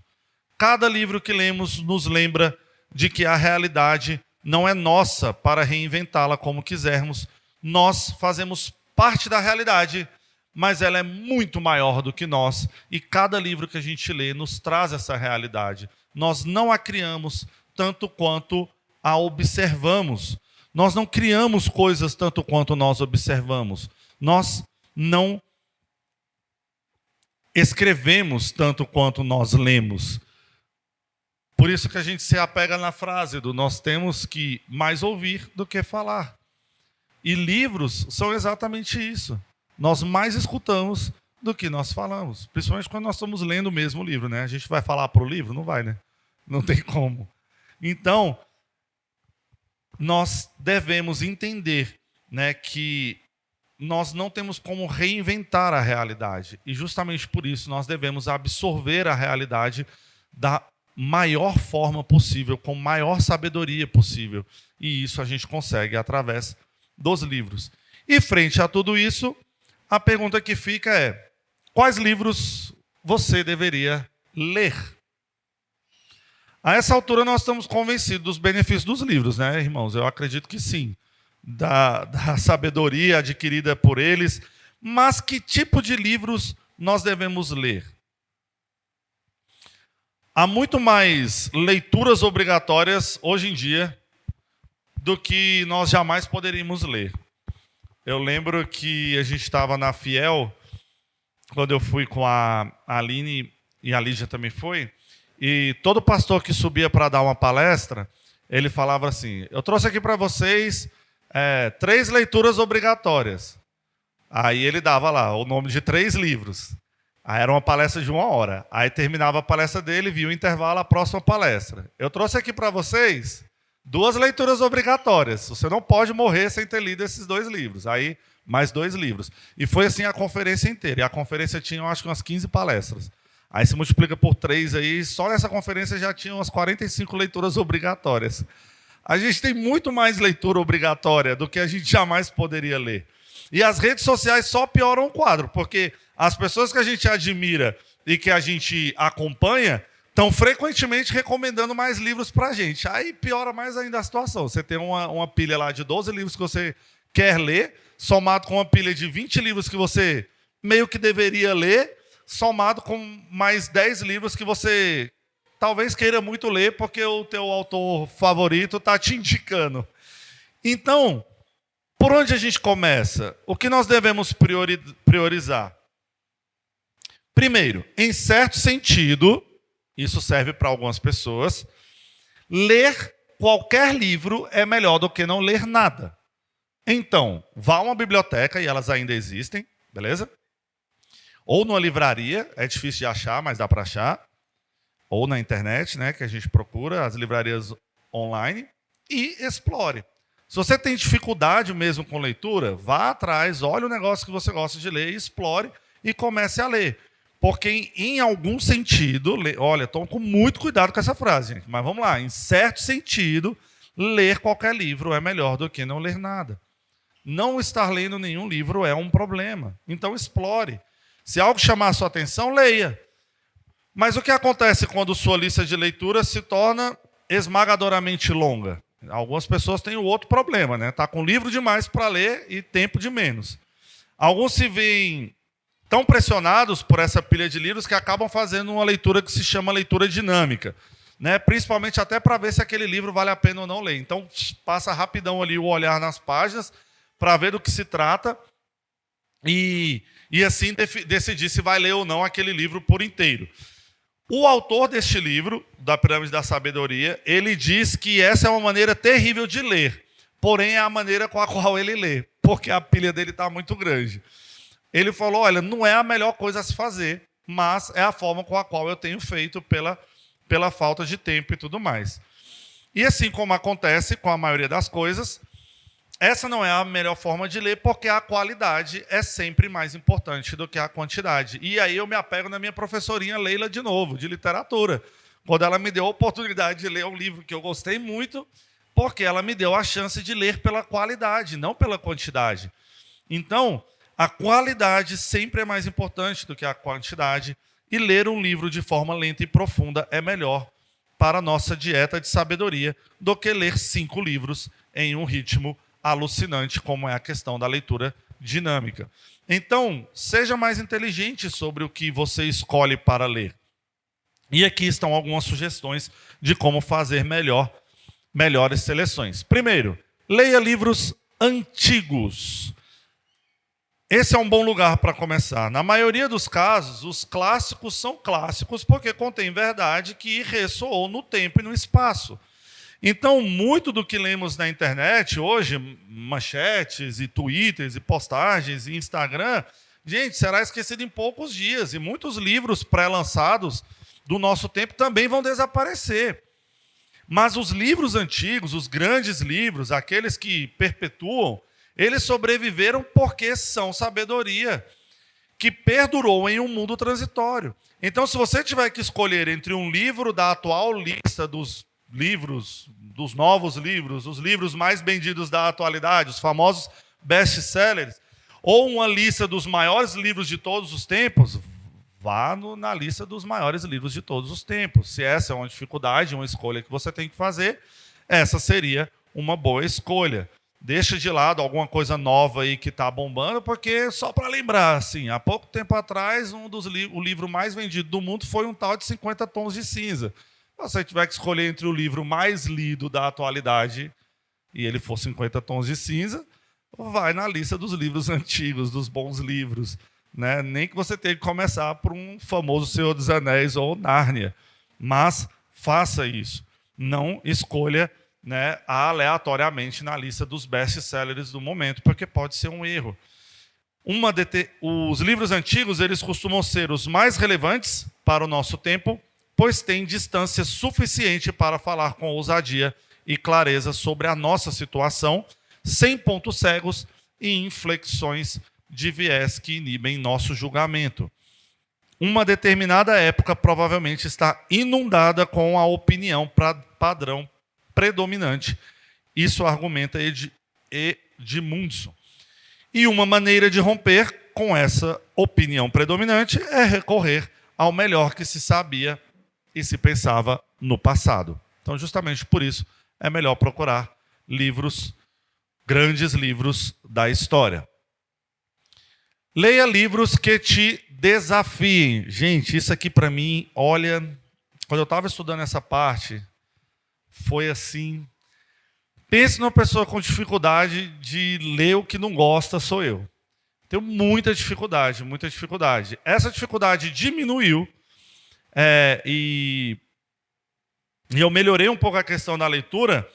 Cada livro que lemos nos lembra de que a realidade não é nossa para reinventá-la como quisermos. Nós fazemos parte da realidade, mas ela é muito maior do que nós, e cada livro que a gente lê nos traz essa realidade. Nós não a criamos tanto quanto a observamos. Nós não criamos coisas tanto quanto nós observamos. Nós não escrevemos tanto quanto nós lemos. Por isso que a gente se apega na frase do nós temos que mais ouvir do que falar. E livros são exatamente isso. Nós mais escutamos do que nós falamos. Principalmente quando nós estamos lendo o mesmo livro, né? A gente vai falar para o livro? Não vai, né? Não tem como. Então, nós devemos entender, né, que nós não temos como reinventar a realidade. E justamente por isso nós devemos absorver a realidade da maior forma possível, com maior sabedoria possível. E isso a gente consegue através dos livros. E frente a tudo isso, a pergunta que fica é: quais livros você deveria ler? A essa altura nós estamos convencidos dos benefícios dos livros, né, irmãos? Eu acredito que sim. Da sabedoria adquirida por eles. Mas que tipo de livros nós devemos ler? Há muito mais leituras obrigatórias hoje em dia do que nós jamais poderíamos ler. Eu lembro que a gente estava na Fiel, quando eu fui com a Aline, e a Lígia também foi, e todo pastor que subia para dar uma palestra, ele falava assim: eu trouxe aqui para vocês 3 leituras obrigatórias. Aí ele dava lá o nome de 3 livros. Aí era uma palestra de 1 hora. Aí terminava a palestra dele, via o intervalo, a próxima palestra. Eu trouxe aqui para vocês 2 leituras obrigatórias. Você não pode morrer sem ter lido esses 2 livros. Aí, mais 2 livros. E foi assim a conferência inteira. E a conferência tinha, eu acho que umas 15 palestras. Aí se multiplica por 3 aí, só nessa conferência já tinha umas 45 leituras obrigatórias. A gente tem muito mais leitura obrigatória do que a gente jamais poderia ler. E as redes sociais só pioram o quadro, porque as pessoas que a gente admira e que a gente acompanha estão frequentemente recomendando mais livros para a gente. Aí piora mais ainda a situação. Você tem uma pilha lá de 12 livros que você quer ler, somado com uma pilha de 20 livros que você meio que deveria ler, somado com mais 10 livros que você talvez queira muito ler porque o teu autor favorito está te indicando. Então, por onde a gente começa? O que nós devemos priorizar? Primeiro, em certo sentido, isso serve para algumas pessoas, ler qualquer livro é melhor do que não ler nada. Então, vá a uma biblioteca, e elas ainda existem, beleza? Ou numa livraria, é difícil de achar, mas dá para achar. Ou na internet, né, que a gente procura, as livrarias online, e explore. Se você tem dificuldade mesmo com leitura, vá atrás, olhe o negócio que você gosta de ler, explore e comece a ler. Porque em algum sentido, olha, tome com muito cuidado com essa frase, gente, mas vamos lá, em certo sentido, ler qualquer livro é melhor do que não ler nada. Não estar lendo nenhum livro é um problema. Então explore. Se algo chamar a sua atenção, leia. Mas o que acontece quando sua lista de leitura se torna esmagadoramente longa? Algumas pessoas têm o outro problema, né? Tá com livro demais para ler e tempo de menos. Alguns se veem tão pressionados por essa pilha de livros que acabam fazendo uma leitura que se chama leitura dinâmica, né? Principalmente até para ver se aquele livro vale a pena ou não ler. Então passa rapidão ali o olhar nas páginas para ver do que se trata e assim decidir se vai ler ou não aquele livro por inteiro. O autor deste livro, da Pirâmide da Sabedoria, ele diz que essa é uma maneira terrível de ler, porém é a maneira com a qual ele lê, porque a pilha dele está muito grande. Ele falou, olha, não é a melhor coisa a se fazer, mas é a forma com a qual eu tenho feito pela falta de tempo e tudo mais. E assim como acontece com a maioria das coisas, essa não é a melhor forma de ler, porque a qualidade é sempre mais importante do que a quantidade. E aí eu me apego na minha professorinha Leila de novo, de literatura, quando ela me deu a oportunidade de ler um livro que eu gostei muito, porque ela me deu a chance de ler pela qualidade, não pela quantidade. Então, a qualidade sempre é mais importante do que a quantidade, e ler um livro de forma lenta e profunda é melhor para a nossa dieta de sabedoria do que ler 5 livros em um ritmo alucinante, como é a questão da leitura dinâmica. Então, seja mais inteligente sobre o que você escolhe para ler. E aqui estão algumas sugestões de como fazer melhores seleções. Primeiro, leia livros antigos. Esse é um bom lugar para começar. Na maioria dos casos, os clássicos são clássicos porque contêm verdade que ressoou no tempo e no espaço. Então, muito do que lemos na internet hoje, manchetes e twitters e postagens e Instagram, gente, será esquecido em poucos dias. E muitos livros pré-lançados do nosso tempo também vão desaparecer. Mas os livros antigos, os grandes livros, aqueles que perpetuam, eles sobreviveram porque são sabedoria que perdurou em um mundo transitório. Então, se você tiver que escolher entre um livro da atual lista dos livros, dos novos livros, os livros mais vendidos da atualidade, os famosos best-sellers, ou uma lista dos maiores livros de todos os tempos, vá na lista dos maiores livros de todos os tempos. Se essa é uma dificuldade, uma escolha que você tem que fazer, essa seria uma boa escolha. Deixa de lado alguma coisa nova aí que está bombando, porque, só para lembrar, assim, há pouco tempo atrás, o livro mais vendido do mundo foi um tal de 50 Tons de Cinza. Se você tiver que escolher entre o livro mais lido da atualidade e ele for 50 Tons de Cinza, vai na lista dos livros antigos, dos bons livros. Né? Nem que você tenha que começar por um famoso Senhor dos Anéis ou Nárnia. Mas faça isso. Não escolha, né, aleatoriamente na lista dos best-sellers do momento, porque pode ser um erro. Os livros antigos eles costumam ser os mais relevantes para o nosso tempo, pois têm distância suficiente para falar com ousadia e clareza sobre a nossa situação, sem pontos cegos e inflexões de viés que inibem nosso julgamento. Uma determinada época provavelmente está inundada com a opinião padrão predominante. Isso argumenta Edmundson. E uma maneira de romper com essa opinião predominante é recorrer ao melhor que se sabia e se pensava no passado. Então, justamente por isso, é melhor procurar livros, grandes livros da história. Leia livros que te desafiem. Gente, isso aqui para mim, olha, quando eu estava estudando essa parte, foi assim. Pense numa pessoa com dificuldade de ler o que não gosta, sou eu. Tenho muita dificuldade, muita dificuldade. Essa dificuldade diminuiu e eu melhorei um pouco a questão da leitura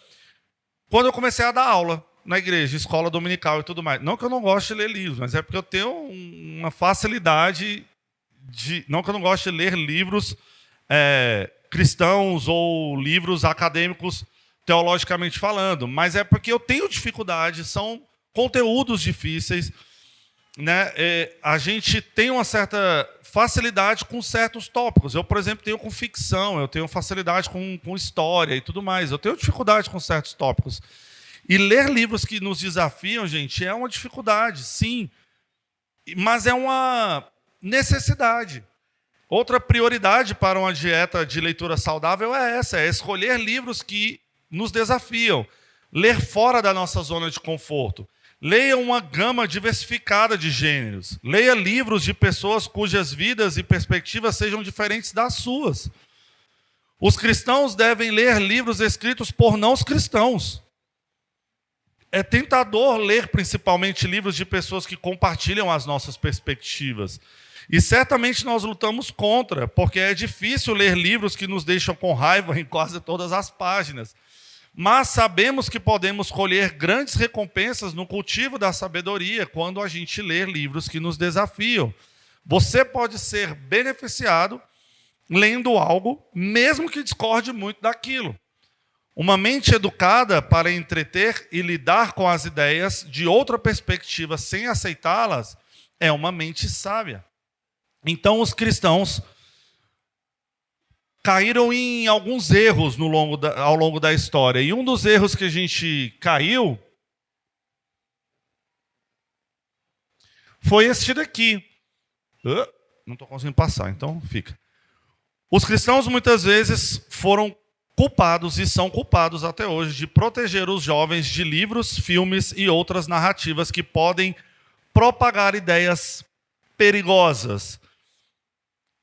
quando eu comecei a dar aula na igreja, escola dominical e tudo mais. Não que eu não goste de ler livros, mas é porque eu tenho uma facilidade não que eu não goste de ler livros cristãos ou livros acadêmicos teologicamente falando, mas é porque eu tenho dificuldade, são conteúdos difíceis, né? A gente tem uma certa facilidade com certos tópicos. Eu, por exemplo, tenho com ficção, eu tenho facilidade com história e tudo mais. Eu tenho dificuldade com certos tópicos. E ler livros que nos desafiam, gente, é uma dificuldade, sim, mas é uma necessidade. Outra prioridade para uma dieta de leitura saudável é essa, é escolher livros que nos desafiam, ler fora da nossa zona de conforto. Leia uma gama diversificada de gêneros. Leia livros de pessoas cujas vidas e perspectivas sejam diferentes das suas. Os cristãos devem ler livros escritos por não cristãos. É tentador ler principalmente livros de pessoas que compartilham as nossas perspectivas. E certamente nós lutamos contra, porque é difícil ler livros que nos deixam com raiva em quase todas as páginas. Mas sabemos que podemos colher grandes recompensas no cultivo da sabedoria quando a gente lê livros que nos desafiam. Você pode ser beneficiado lendo algo, mesmo que discorde muito daquilo. Uma mente educada para entreter e lidar com as ideias de outra perspectiva sem aceitá-las é uma mente sábia. Então, os cristãos caíram em alguns erros ao longo da história. E um dos erros que a gente caiu foi este daqui. Não estou conseguindo passar, então fica. Os cristãos muitas vezes foram culpados e são culpados até hoje de proteger os jovens de livros, filmes e outras narrativas que podem propagar ideias perigosas.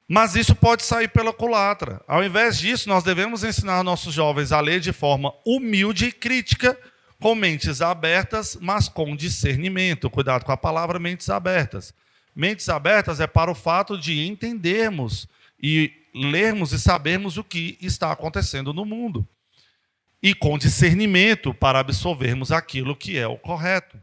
Mas isso pode sair pela culatra. Ao invés disso, nós devemos ensinar nossos jovens a ler de forma humilde e crítica, com mentes abertas, mas com discernimento. Cuidado com a palavra mentes abertas. Mentes abertas é para o fato de entendermos e lermos e sabermos o que está acontecendo no mundo. E com discernimento para absorvermos aquilo que é o correto.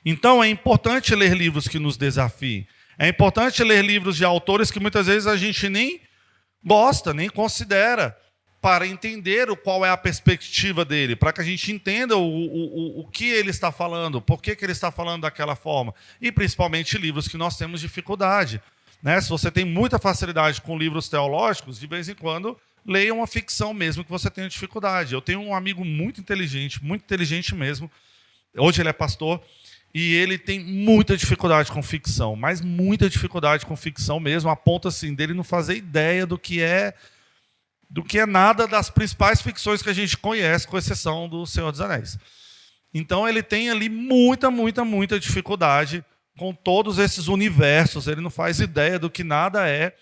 Então é importante ler livros que nos desafiem. É importante ler livros de autores que muitas vezes a gente nem gosta, nem considera, para entender qual é a perspectiva dele, para que a gente entenda o que ele está falando, por que ele está falando daquela forma. E principalmente livros que nós temos dificuldade. Né? Se você tem muita facilidade com livros teológicos, de vez em quando, leia uma ficção mesmo que você tenha dificuldade. Eu tenho um amigo muito inteligente mesmo. Hoje ele é pastor. E ele tem muita dificuldade com ficção, mas muita dificuldade com ficção mesmo, a ponto assim, dele não fazer ideia do que é nada das principais ficções que a gente conhece, com exceção do Senhor dos Anéis. Então ele tem ali muita dificuldade com todos esses universos, ele não faz ideia do que nada é.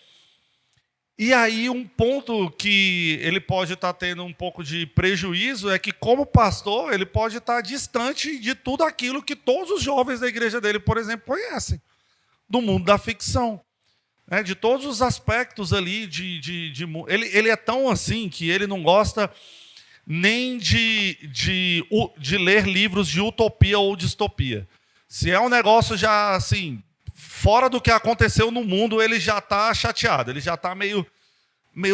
E aí um ponto que ele pode estar tendo um pouco de prejuízo é que, como pastor, ele pode estar distante de tudo aquilo que todos os jovens da igreja dele, por exemplo, conhecem, do mundo da ficção. Né? De todos os aspectos ali. Ele é tão assim que ele não gosta nem de ler livros de utopia ou distopia. Se é um negócio já assim, fora do que aconteceu no mundo, ele já está chateado, ele já está meio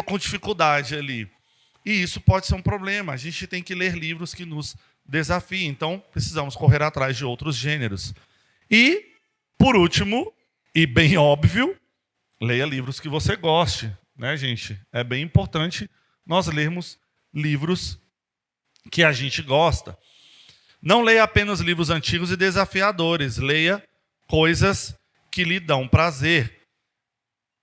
com dificuldade ali. E isso pode ser um problema. A gente tem que ler livros que nos desafiem. Então, precisamos correr atrás de outros gêneros. E, por último, e bem óbvio, leia livros que você goste. Né, gente? É bem importante nós lermos livros que a gente gosta. Não leia apenas livros antigos e desafiadores. Leia coisas que lhe dão prazer.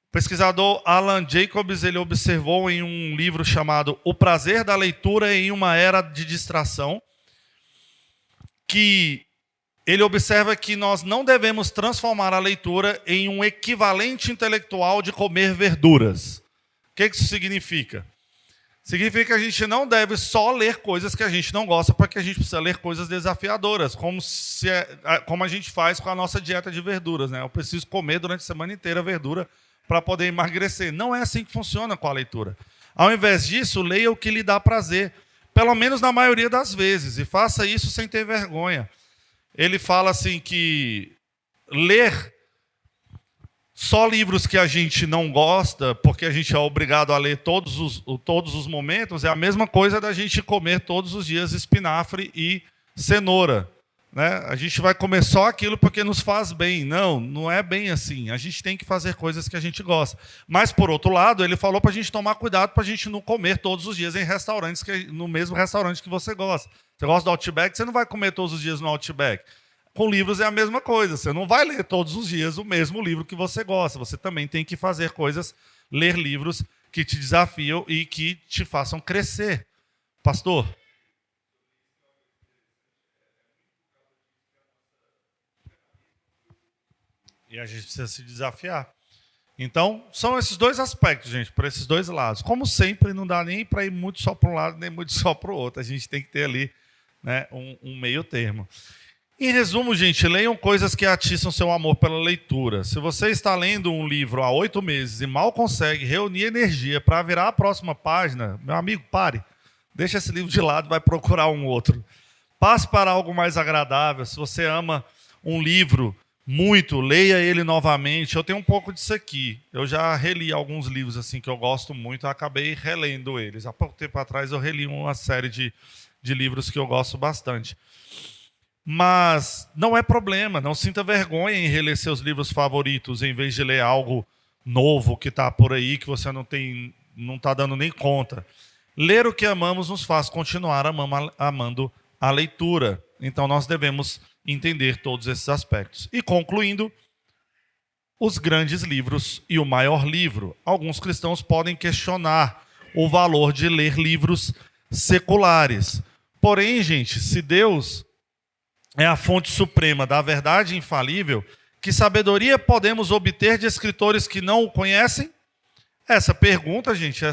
O pesquisador Alan Jacobs, ele observou em um livro chamado O Prazer da Leitura em uma Era de Distração, que ele observa que nós não devemos transformar a leitura em um equivalente intelectual de comer verduras. O que isso significa? Significa que a gente não deve só ler coisas que a gente não gosta, porque a gente precisa ler coisas desafiadoras, como a gente faz com a nossa dieta de verduras. Né? Eu preciso comer durante a semana inteira verdura para poder emagrecer. Não é assim que funciona com a leitura. Ao invés disso, leia o que lhe dá prazer, pelo menos na maioria das vezes, e faça isso sem ter vergonha. Ele fala assim que ler só livros que a gente não gosta, porque a gente é obrigado a ler todos os momentos, é a mesma coisa da gente comer todos os dias espinafre e cenoura. Né? A gente vai comer só aquilo porque nos faz bem. Não, não é bem assim. A gente tem que fazer coisas que a gente gosta. Mas, por outro lado, ele falou para a gente tomar cuidado para a gente não comer todos os dias em restaurantes, no mesmo restaurante que você gosta. Você gosta do Outback, você não vai comer todos os dias no Outback. Com livros é a mesma coisa. Você não vai ler todos os dias o mesmo livro que você gosta. Você também tem que fazer coisas, ler livros que te desafiam e que te façam crescer. Pastor? E a gente precisa se desafiar. Então, são esses dois aspectos, gente, para esses dois lados. Como sempre, não dá nem para ir muito só para um lado, nem muito só para o outro. A gente tem que ter ali, né, um meio termo. Em resumo, gente, leiam coisas que atiçam seu amor pela leitura. Se você está lendo um livro há 8 meses e mal consegue reunir energia para virar a próxima página, meu amigo, pare. Deixa esse livro de lado e vai procurar um outro. Passe para algo mais agradável. Se você ama um livro muito, leia ele novamente. Eu tenho um pouco disso aqui. Eu já reli alguns livros assim que eu gosto muito, eu acabei relendo eles. Há pouco tempo atrás eu reli uma série de livros que eu gosto bastante. Mas não é problema, não sinta vergonha em reler seus livros favoritos, em vez de ler algo novo que está por aí, que você não está dando nem conta. Ler o que amamos nos faz continuar amando a leitura. Então nós devemos entender todos esses aspectos. E concluindo, os grandes livros e o maior livro. Alguns cristãos podem questionar o valor de ler livros seculares. Porém, gente, se Deus é a fonte suprema da verdade infalível, que sabedoria podemos obter de escritores que não o conhecem? Essa pergunta, gente,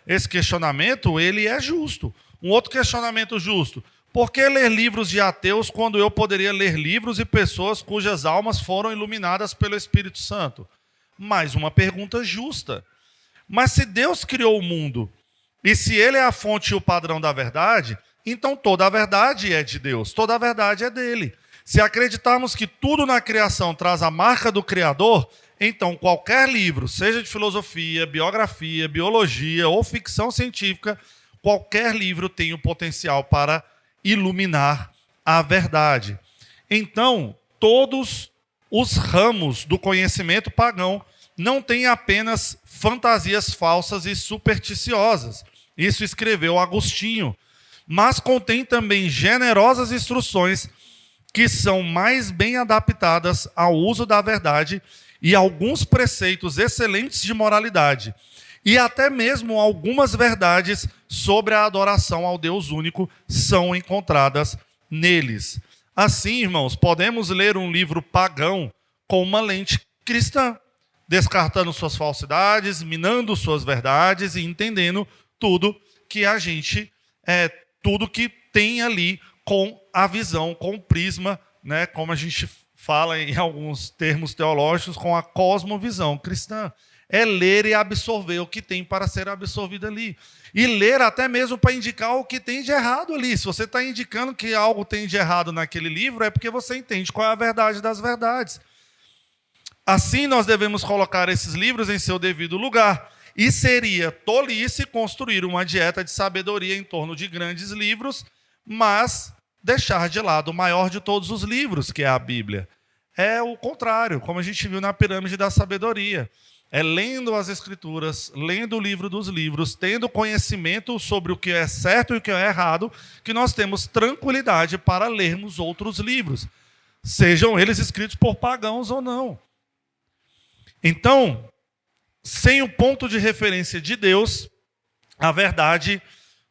esse questionamento, ele é justo. Um outro questionamento justo: por que ler livros de ateus quando eu poderia ler livros e pessoas cujas almas foram iluminadas pelo Espírito Santo? Mais uma pergunta justa. Mas se Deus criou o mundo, e se Ele é a fonte e o padrão da verdade, então toda a verdade é de Deus, toda a verdade é dele. Se acreditarmos que tudo na criação traz a marca do Criador, então qualquer livro, seja de filosofia, biografia, biologia ou ficção científica, qualquer livro tem o potencial para iluminar a verdade. Então, todos os ramos do conhecimento pagão não têm apenas fantasias falsas e supersticiosas. Isso escreveu Agostinho. Mas contém também generosas instruções que são mais bem adaptadas ao uso da verdade e alguns preceitos excelentes de moralidade. E até mesmo algumas verdades sobre a adoração ao Deus único são encontradas neles. Assim, irmãos, podemos ler um livro pagão com uma lente cristã, descartando suas falsidades, minando suas verdades e entendendo tudo que a gente tudo que tem ali com a visão, com o prisma, né, como a gente fala em alguns termos teológicos, com a cosmovisão cristã. É ler e absorver o que tem para ser absorvido ali. E ler até mesmo para indicar o que tem de errado ali. Se você está indicando que algo tem de errado naquele livro, é porque você entende qual é a verdade das verdades. Assim, nós devemos colocar esses livros em seu devido lugar. E seria tolice construir uma dieta de sabedoria em torno de grandes livros, mas deixar de lado o maior de todos os livros, que é a Bíblia. É o contrário, como a gente viu na pirâmide da sabedoria. É lendo as Escrituras, lendo o livro dos livros, tendo conhecimento sobre o que é certo e o que é errado, que nós temos tranquilidade para lermos outros livros, sejam eles escritos por pagãos ou não. Então, sem o ponto de referência de Deus, a verdade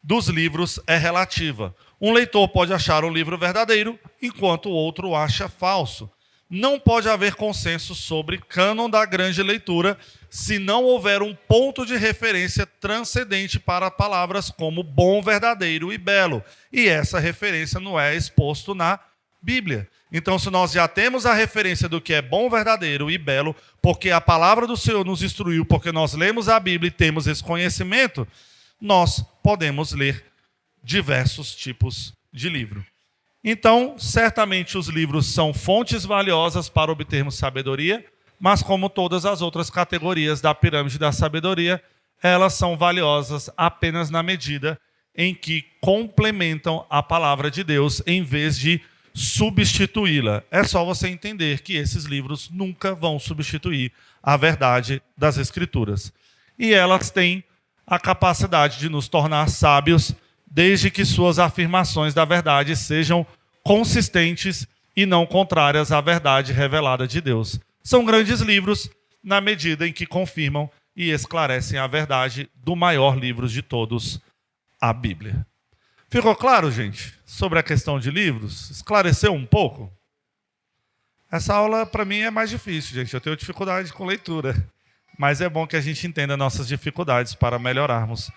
dos livros é relativa. Um leitor pode achar um livro verdadeiro, enquanto o outro acha falso. Não pode haver consenso sobre cânon da grande leitura se não houver um ponto de referência transcendente para palavras como bom, verdadeiro e belo. E essa referência não é exposto na Bíblia. Então, se nós já temos a referência do que é bom, verdadeiro e belo, porque a palavra do Senhor nos instruiu, porque nós lemos a Bíblia e temos esse conhecimento, nós podemos ler diversos tipos de livro. Então, certamente os livros são fontes valiosas para obtermos sabedoria, mas como todas as outras categorias da pirâmide da sabedoria, elas são valiosas apenas na medida em que complementam a palavra de Deus em vez de substituí-la. É só você entender que esses livros nunca vão substituir a verdade das Escrituras. E elas têm a capacidade de nos tornar sábios, desde que suas afirmações da verdade sejam consistentes e não contrárias à verdade revelada de Deus. São grandes livros na medida em que confirmam e esclarecem a verdade do maior livro de todos, a Bíblia. Ficou claro, gente, sobre a questão de livros? Esclareceu um pouco? Essa aula, para mim, é mais difícil, gente. Eu tenho dificuldade com leitura. Mas é bom que a gente entenda nossas dificuldades para melhorarmos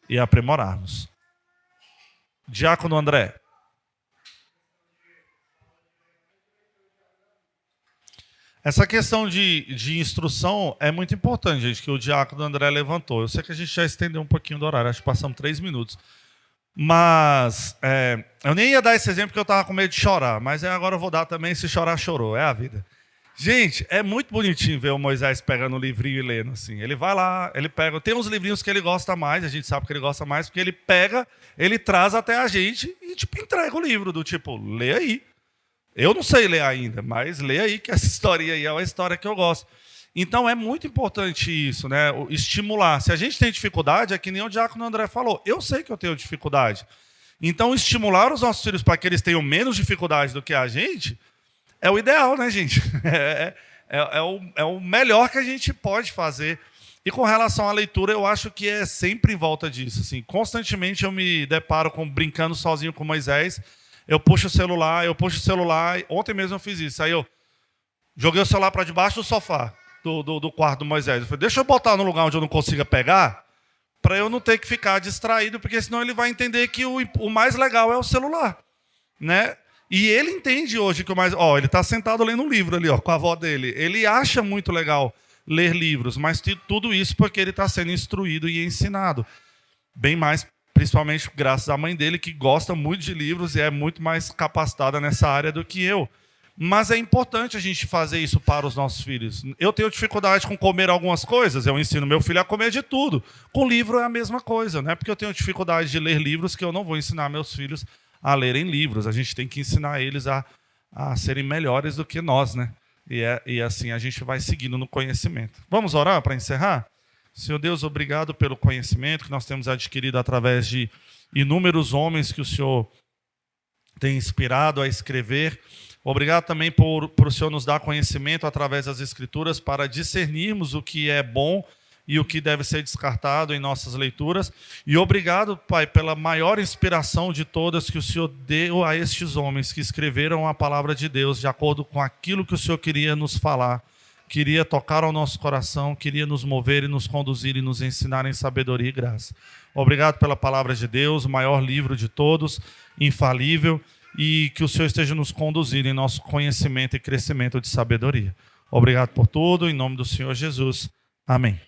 e aprimorarmos. Diácono André. Essa questão de instrução é muito importante, gente, que o diácono André levantou. Eu sei que a gente já estendeu um pouquinho do horário, acho que passamos 3 minutos. Mas eu nem ia dar esse exemplo porque eu estava com medo de chorar, mas agora eu vou dar também, se chorar, chorou, é a vida. Gente, é muito bonitinho ver o Moisés pegando o livrinho e lendo assim. Ele vai lá, ele pega, tem uns livrinhos que ele gosta mais, a gente sabe que ele gosta mais, porque ele pega, ele traz até a gente e tipo entrega o livro, do tipo, lê aí. Eu não sei ler ainda, mas lê aí que essa historinha aí é uma história que eu gosto. Então é muito importante isso, né? Estimular. Se a gente tem dificuldade, é que nem o diácono André falou. Eu sei que eu tenho dificuldade. Então estimular os nossos filhos para que eles tenham menos dificuldade do que a gente é o ideal, né, gente? É o melhor que a gente pode fazer. E com relação à leitura, eu acho que é sempre em volta disso. Assim, constantemente eu me deparo brincando sozinho com Moisés. Eu puxo o celular. Ontem mesmo eu fiz isso. Aí eu joguei o celular para debaixo do sofá do quarto do Moisés. Eu falei, deixa eu botar no lugar onde eu não consiga pegar, para eu não ter que ficar distraído, porque senão ele vai entender que o mais legal é o celular, né? E ele entende hoje que o mais... ele está sentado lendo um livro ali, com a avó dele. Ele acha muito legal ler livros, mas tudo isso porque ele está sendo instruído e ensinado. Bem mais, principalmente graças à mãe dele, que gosta muito de livros e é muito mais capacitada nessa área do que eu. Mas é importante a gente fazer isso para os nossos filhos. Eu tenho dificuldade com comer algumas coisas, eu ensino meu filho a comer de tudo. Com livro é a mesma coisa, não é porque eu tenho dificuldade de ler livros que eu não vou ensinar meus filhos a lerem livros. A gente tem que ensinar eles a serem melhores do que nós, né? E assim a gente vai seguindo no conhecimento. Vamos orar para encerrar? Senhor Deus, obrigado pelo conhecimento que nós temos adquirido através de inúmeros homens que o Senhor tem inspirado a escrever. Obrigado também por o Senhor nos dar conhecimento através das Escrituras para discernirmos o que é bom e o que deve ser descartado em nossas leituras. E obrigado, Pai, pela maior inspiração de todas que o Senhor deu a estes homens que escreveram a palavra de Deus de acordo com aquilo que o Senhor queria nos falar, queria tocar ao nosso coração, queria nos mover e nos conduzir e nos ensinar em sabedoria e graça. Obrigado pela palavra de Deus, o maior livro de todos, infalível, e que o Senhor esteja nos conduzindo em nosso conhecimento e crescimento de sabedoria. Obrigado por tudo, em nome do Senhor Jesus. Amém.